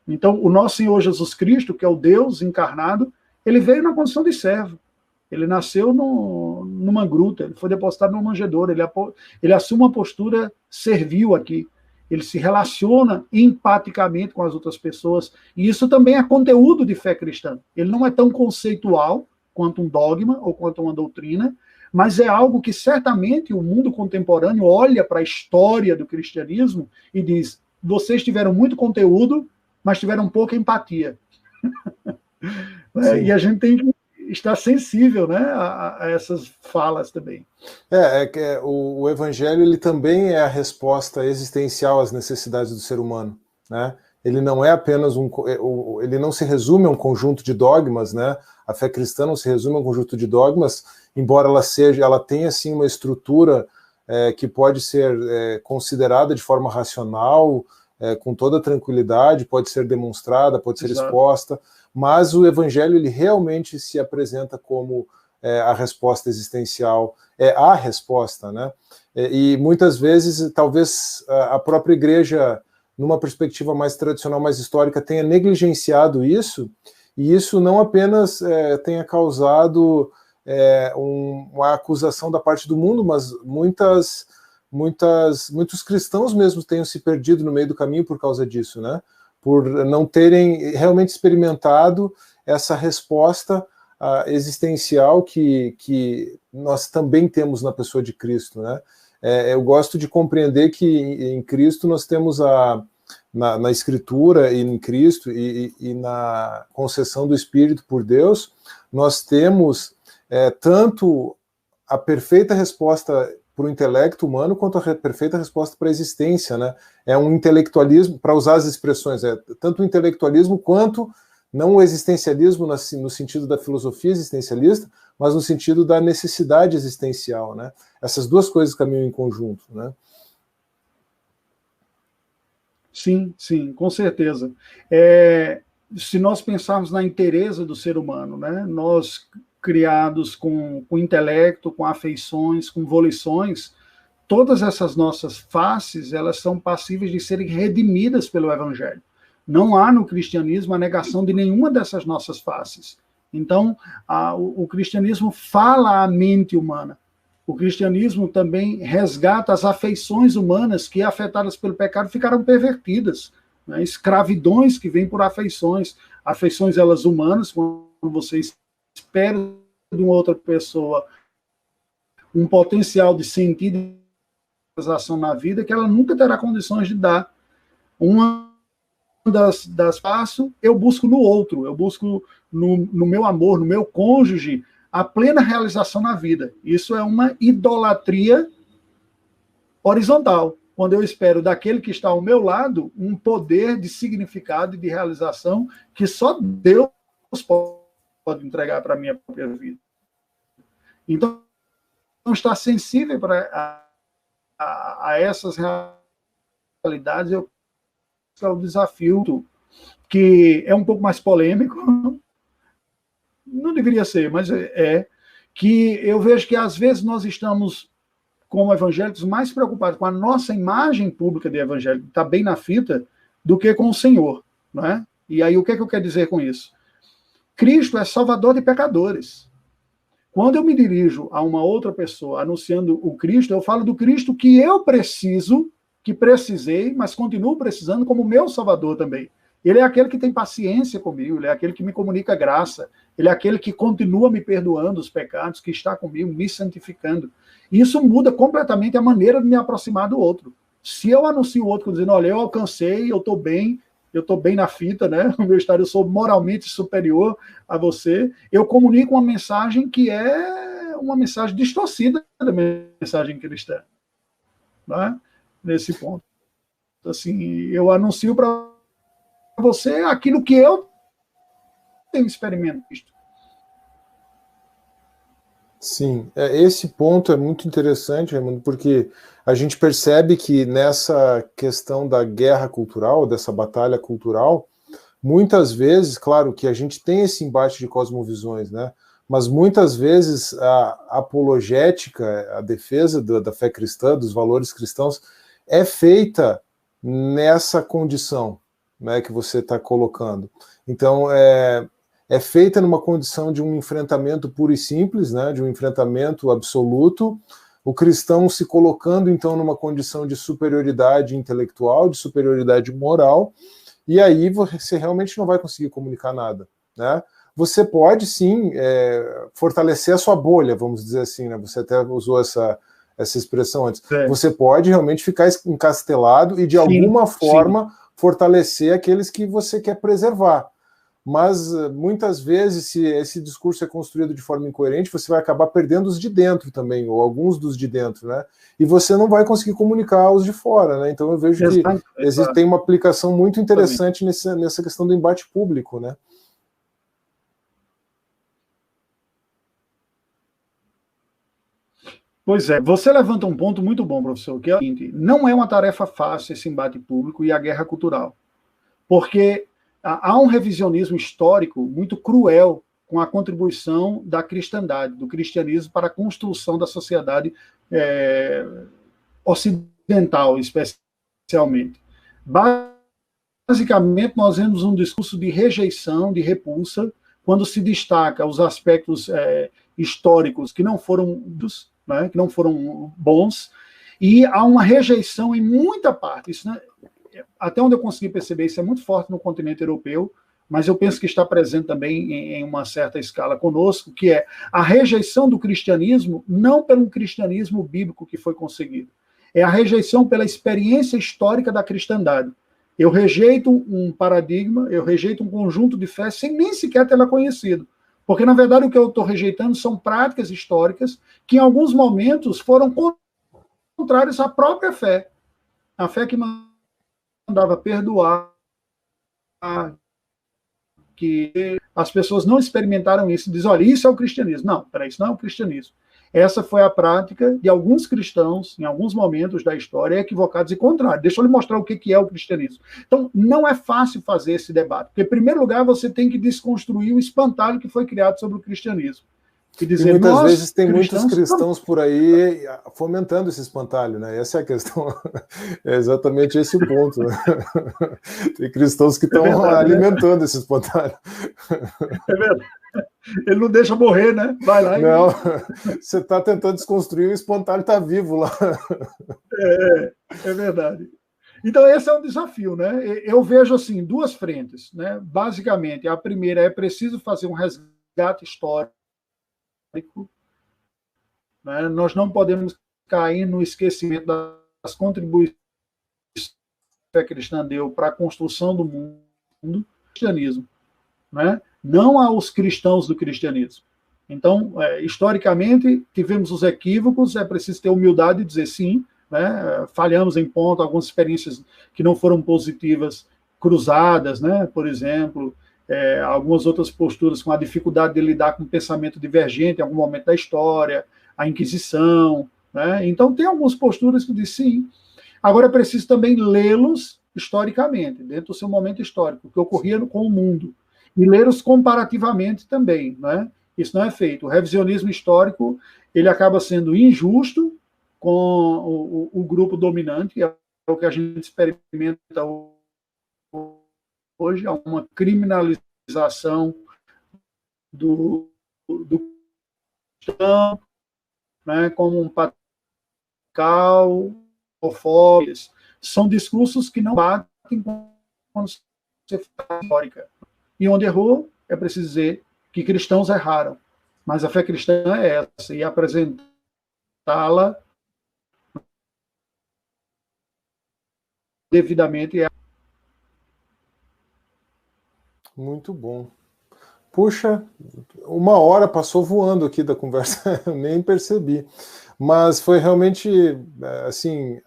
Então, o nosso Senhor Jesus Cristo, que é o Deus encarnado, ele veio na condição de servo. Ele nasceu numa gruta, ele foi depositado numa manjedoura, ele assume uma postura servil aqui. Ele se relaciona empaticamente com as outras pessoas, e isso também é conteúdo de fé cristã. Ele não é tão conceitual quanto um dogma ou quanto uma doutrina, mas é algo que certamente o mundo contemporâneo olha para a história do cristianismo e diz, vocês tiveram muito conteúdo, mas tiveram pouca empatia. E a gente tem que estar sensível, né, a essas falas também. O evangelho ele também é a resposta existencial às necessidades do ser humano, né? Ele não é apenas ele não se resume a um conjunto de dogmas, né? A fé cristã não se resume a um conjunto de dogmas, embora ela tenha sim uma estrutura que pode ser considerada de forma racional, com toda tranquilidade, pode ser demonstrada, pode ser exposta, mas o evangelho ele realmente se apresenta como a resposta existencial, a resposta, né? E muitas vezes, talvez a própria igreja, numa perspectiva mais tradicional, mais histórica, tenha negligenciado isso, e isso não apenas tenha causado uma acusação da parte do mundo, mas muitos cristãos mesmo tenham se perdido no meio do caminho por causa disso, né? Por não terem realmente experimentado essa resposta existencial que nós também temos na pessoa de Cristo, né? Eu gosto de compreender que em Cristo nós temos na Escritura e em Cristo e na concessão do Espírito por Deus, nós temos tanto a perfeita resposta para o intelecto humano quanto a perfeita resposta para a existência, né? É um intelectualismo, para usar as expressões, tanto o intelectualismo quanto não o existencialismo no sentido da filosofia existencialista, mas no sentido da necessidade existencial, né? Essas duas coisas caminham em conjunto, né? Sim, com certeza. Se nós pensarmos na inteireza do ser humano, né? Nós criados com intelecto, com afeições, com volições, todas essas nossas faces, elas são passíveis de serem redimidas pelo Evangelho. Não há no cristianismo a negação de nenhuma dessas nossas faces. Então, o cristianismo fala à mente humana. O cristianismo também resgata as afeições humanas que, afetadas pelo pecado, ficaram pervertidas, né? Escravidões que vêm por afeições. Afeições, elas humanas, quando você espera de uma outra pessoa um potencial de sentido e realização na vida que ela nunca terá condições de dar. Uma das passo, eu busco no outro, eu busco no meu amor, no meu cônjuge, a plena realização na vida. Isso é uma idolatria horizontal, quando eu espero daquele que está ao meu lado um poder de significado e de realização que só Deus pode entregar para a minha própria vida. Então, estar sensível a essas realidades é o desafio, que é um pouco mais polêmico, não deveria ser, mas que eu vejo que às vezes nós estamos, como evangélicos, mais preocupados com a nossa imagem pública de evangélico, está bem na fita, do que com o Senhor, não é? E aí o que eu quero dizer com isso? Cristo é salvador de pecadores. Quando eu me dirijo a uma outra pessoa anunciando o Cristo, eu falo do Cristo que eu preciso, que precisei, mas continuo precisando como meu salvador também. Ele é aquele que tem paciência comigo, ele é aquele que me comunica graça, ele é aquele que continua me perdoando os pecados, que está comigo, me santificando. E isso muda completamente a maneira de me aproximar do outro. Se eu anuncio o outro dizendo, olha, eu alcancei, eu estou bem na fita, né? O meu estado, eu sou moralmente superior a você, eu comunico uma mensagem que é uma mensagem distorcida da mensagem cristã, né? Nesse ponto. Assim, eu anuncio para você aquilo que eu tenho experimentado. Sim, esse ponto é muito interessante, Raimundo, porque a gente percebe que nessa questão da guerra cultural, dessa batalha cultural, muitas vezes, claro que a gente tem esse embate de cosmovisões, né? Mas muitas vezes a apologética, a defesa da fé cristã, dos valores cristãos, é feita nessa condição, né, que você está colocando. Então, é feita numa condição de um enfrentamento puro e simples, né, de um enfrentamento absoluto, o cristão se colocando, então, numa condição de superioridade intelectual, de superioridade moral, e aí você realmente não vai conseguir comunicar nada, né? Você pode, sim, fortalecer a sua bolha, vamos dizer assim, né? Você até usou essa expressão antes. Você pode realmente ficar encastelado e, de alguma forma, fortalecer aqueles que você quer preservar. Mas, muitas vezes, se esse discurso é construído de forma incoerente, você vai acabar perdendo os de dentro também, ou alguns dos de dentro, né? E você não vai conseguir comunicar os de fora, né? Então, eu vejo que tem uma aplicação muito interessante nessa questão do embate público, né? Pois é, você levanta um ponto muito bom, professor, que é o seguinte: não é uma tarefa fácil esse embate público e a guerra cultural, porque há um revisionismo histórico muito cruel com a contribuição da cristandade, do cristianismo para a construção da sociedade ocidental, especialmente. Basicamente, nós vemos um discurso de rejeição, de repulsa, quando se destaca os aspectos históricos que não foram né, que não foram bons, e há uma rejeição em muita parte. Isso, né, até onde eu consegui perceber, isso é muito forte no continente europeu, mas eu penso que está presente também em uma certa escala conosco, que é a rejeição do cristianismo, não pelo cristianismo bíblico que foi conseguido, é a rejeição pela experiência histórica da cristandade. Eu rejeito um paradigma, eu rejeito um conjunto de fé sem nem sequer tê-la conhecido. Porque, na verdade, o que eu estou rejeitando são práticas históricas que, em alguns momentos, foram contrárias à própria fé. A fé que mandava perdoar, que as pessoas não experimentaram isso. Dizem, olha, isso é o cristianismo. Não, peraí, isso não é o cristianismo. Essa foi a prática de alguns cristãos, em alguns momentos da história, equivocados e contrários. Deixa eu lhe mostrar o que é o cristianismo. Então, não é fácil fazer esse debate, porque, em primeiro lugar, você tem que desconstruir o espantalho que foi criado sobre o cristianismo. E muitas vezes tem muitos cristãos por aí fomentando esse espantalho, né? Essa é a questão. É exatamente esse o ponto. Né? Tem cristãos que estão alimentando esse espantalho. É verdade. Ele não deixa morrer, né? Vai lá. Não, você está tentando desconstruir, o espantalho está vivo lá. É verdade. Então, esse é um desafio, né? Eu vejo, assim, duas frentes, né? Basicamente, a primeira é preciso fazer um resgate histórico, né? Nós não podemos cair no esquecimento das contribuições que a fé cristã deu para a construção do mundo, cristianismo, né? Não aos cristãos do cristianismo. Então, historicamente, tivemos os equívocos, é preciso ter humildade e dizer sim, né? Falhamos em ponto, algumas experiências que não foram positivas, cruzadas, né? Por exemplo, algumas outras posturas com a dificuldade de lidar com um pensamento divergente em algum momento da história, a Inquisição, né? Então, tem algumas posturas que dizem sim. Agora, é preciso também lê-los historicamente, dentro do seu momento histórico, o que ocorria com o mundo, e lê-los comparativamente também, né? Isso não é feito. O revisionismo histórico, ele acaba sendo injusto com o grupo dominante, é o que a gente experimenta hoje, é uma criminalização do cristão, né, como um patriarcal, homofóbicos. São discursos que não batem quando você fala histórica. E onde errou, é preciso dizer que cristãos erraram. Mas a fé cristã é essa, e apresentá-la devidamente. Muito bom. Puxa, 1 hora passou voando aqui da conversa, eu nem percebi. Mas foi realmente, assim,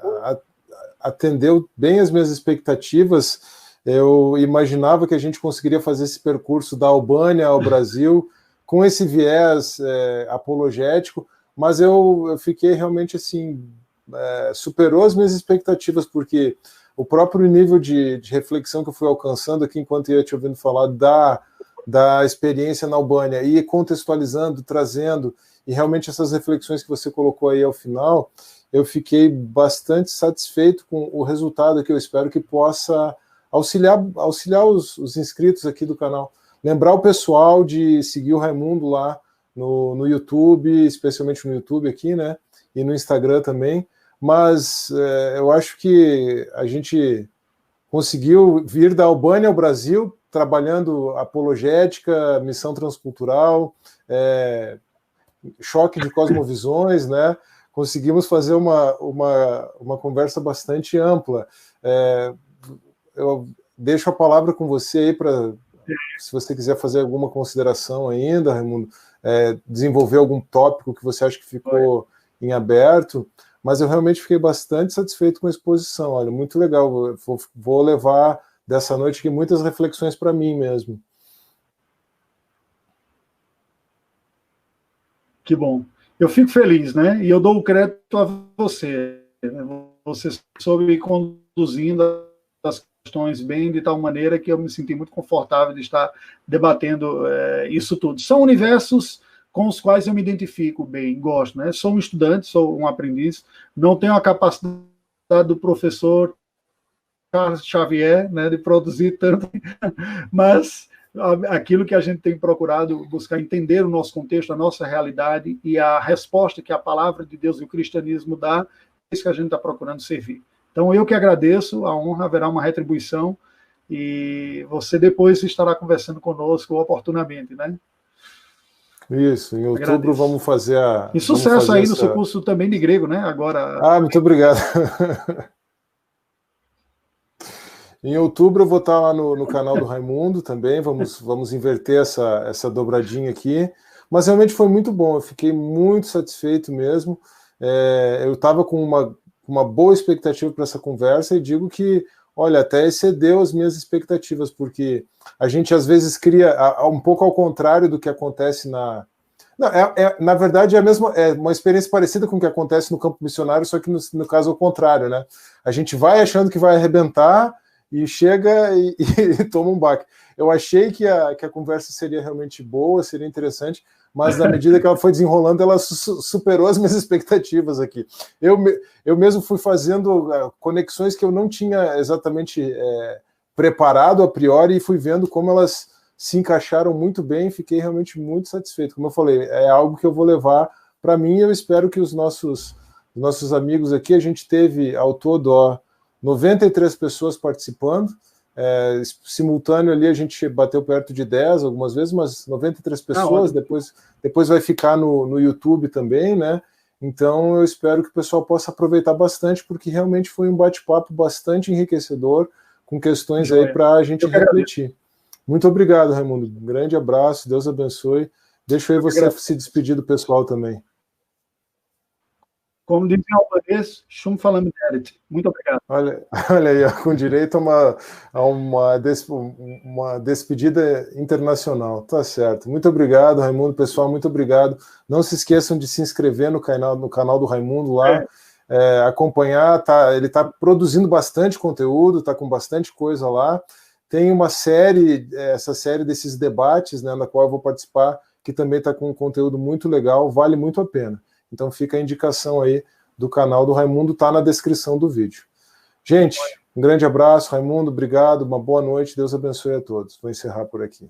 atendeu bem as minhas expectativas. Eu imaginava que a gente conseguiria fazer esse percurso da Albânia ao Brasil com esse viés apologético, mas eu fiquei realmente assim, superou as minhas expectativas, porque o próprio nível de reflexão que eu fui alcançando aqui enquanto ia te ouvindo falar da experiência na Albânia e contextualizando, trazendo, e realmente essas reflexões que você colocou aí ao final, eu fiquei bastante satisfeito com o resultado, que eu espero que possa auxiliar os inscritos aqui do canal. Lembrar o pessoal de seguir o Raimundo lá no YouTube, especialmente no YouTube aqui, né? E no Instagram também. Mas eu acho que a gente conseguiu vir da Albânia ao Brasil, trabalhando apologética, missão transcultural, choque de cosmovisões, né? Conseguimos fazer uma conversa bastante ampla. Eu deixo a palavra com você aí para, se você quiser fazer alguma consideração ainda, Raimundo, desenvolver algum tópico que você acha que ficou em aberto, mas eu realmente fiquei bastante satisfeito com a exposição. Olha, muito legal. Vou levar dessa noite aqui muitas reflexões para mim mesmo. Que bom. Eu fico feliz, né? E eu dou o crédito a você. Você soube conduzindo as questões bem, de tal maneira que eu me senti muito confortável de estar debatendo isso tudo. São universos com os quais eu me identifico bem, gosto, né? Sou um estudante, sou um aprendiz, não tenho a capacidade do professor Carlos Xavier, né, de produzir tanto, mas aquilo que a gente tem procurado buscar entender o nosso contexto, a nossa realidade e a resposta que a palavra de Deus e o cristianismo dá, é isso que a gente está procurando servir. Então, eu que agradeço a honra, haverá uma retribuição e você depois estará conversando conosco oportunamente, né? Isso, em outubro vamos fazer a... E sucesso aí no seu curso também de grego, né? Agora... muito obrigado. Em outubro eu vou estar lá no canal do Raimundo também, vamos inverter essa dobradinha aqui, mas realmente foi muito bom, eu fiquei muito satisfeito mesmo, eu estava com uma boa expectativa para essa conversa e digo que, olha, até excedeu as minhas expectativas, porque a gente às vezes cria um pouco ao contrário do que acontece na... Não, na verdade é uma experiência parecida com o que acontece no campo missionário, só que no caso ao contrário, né? A gente vai achando que vai arrebentar e chega e toma um baque. Eu achei que a conversa seria realmente boa, seria interessante, mas na medida que ela foi desenrolando, ela superou as minhas expectativas aqui. Eu mesmo fui fazendo conexões que eu não tinha exatamente preparado a priori e fui vendo como elas se encaixaram muito bem, fiquei realmente muito satisfeito. Como eu falei, é algo que eu vou levar para mim, e eu espero que os nossos amigos aqui, a gente teve ao todo 93 pessoas participando, simultâneo ali a gente bateu perto de 10 algumas vezes, mas 93 pessoas, depois vai ficar no YouTube também, né? Então eu espero que o pessoal possa aproveitar bastante, porque realmente foi um bate-papo bastante enriquecedor, com questões aí para a gente refletir. Muito obrigado, Raimundo. Um grande abraço, Deus abençoe. Deixa aí você se despedir do pessoal também. Como dizem em albanês, Shum falando Merit. Muito obrigado. Olha aí, com direito a uma despedida internacional. Tá certo. Muito obrigado, Raimundo. Pessoal, muito obrigado. Não se esqueçam de se inscrever no canal do Raimundo lá, acompanhar. Ele está produzindo bastante conteúdo, está com bastante coisa lá. Tem uma série, essa série desses debates, né, na qual eu vou participar, que também está com um conteúdo muito legal, vale muito a pena. Então fica a indicação aí do canal do Raimundo, está na descrição do vídeo. Gente, um grande abraço, Raimundo, obrigado, uma boa noite, Deus abençoe a todos. Vou encerrar por aqui.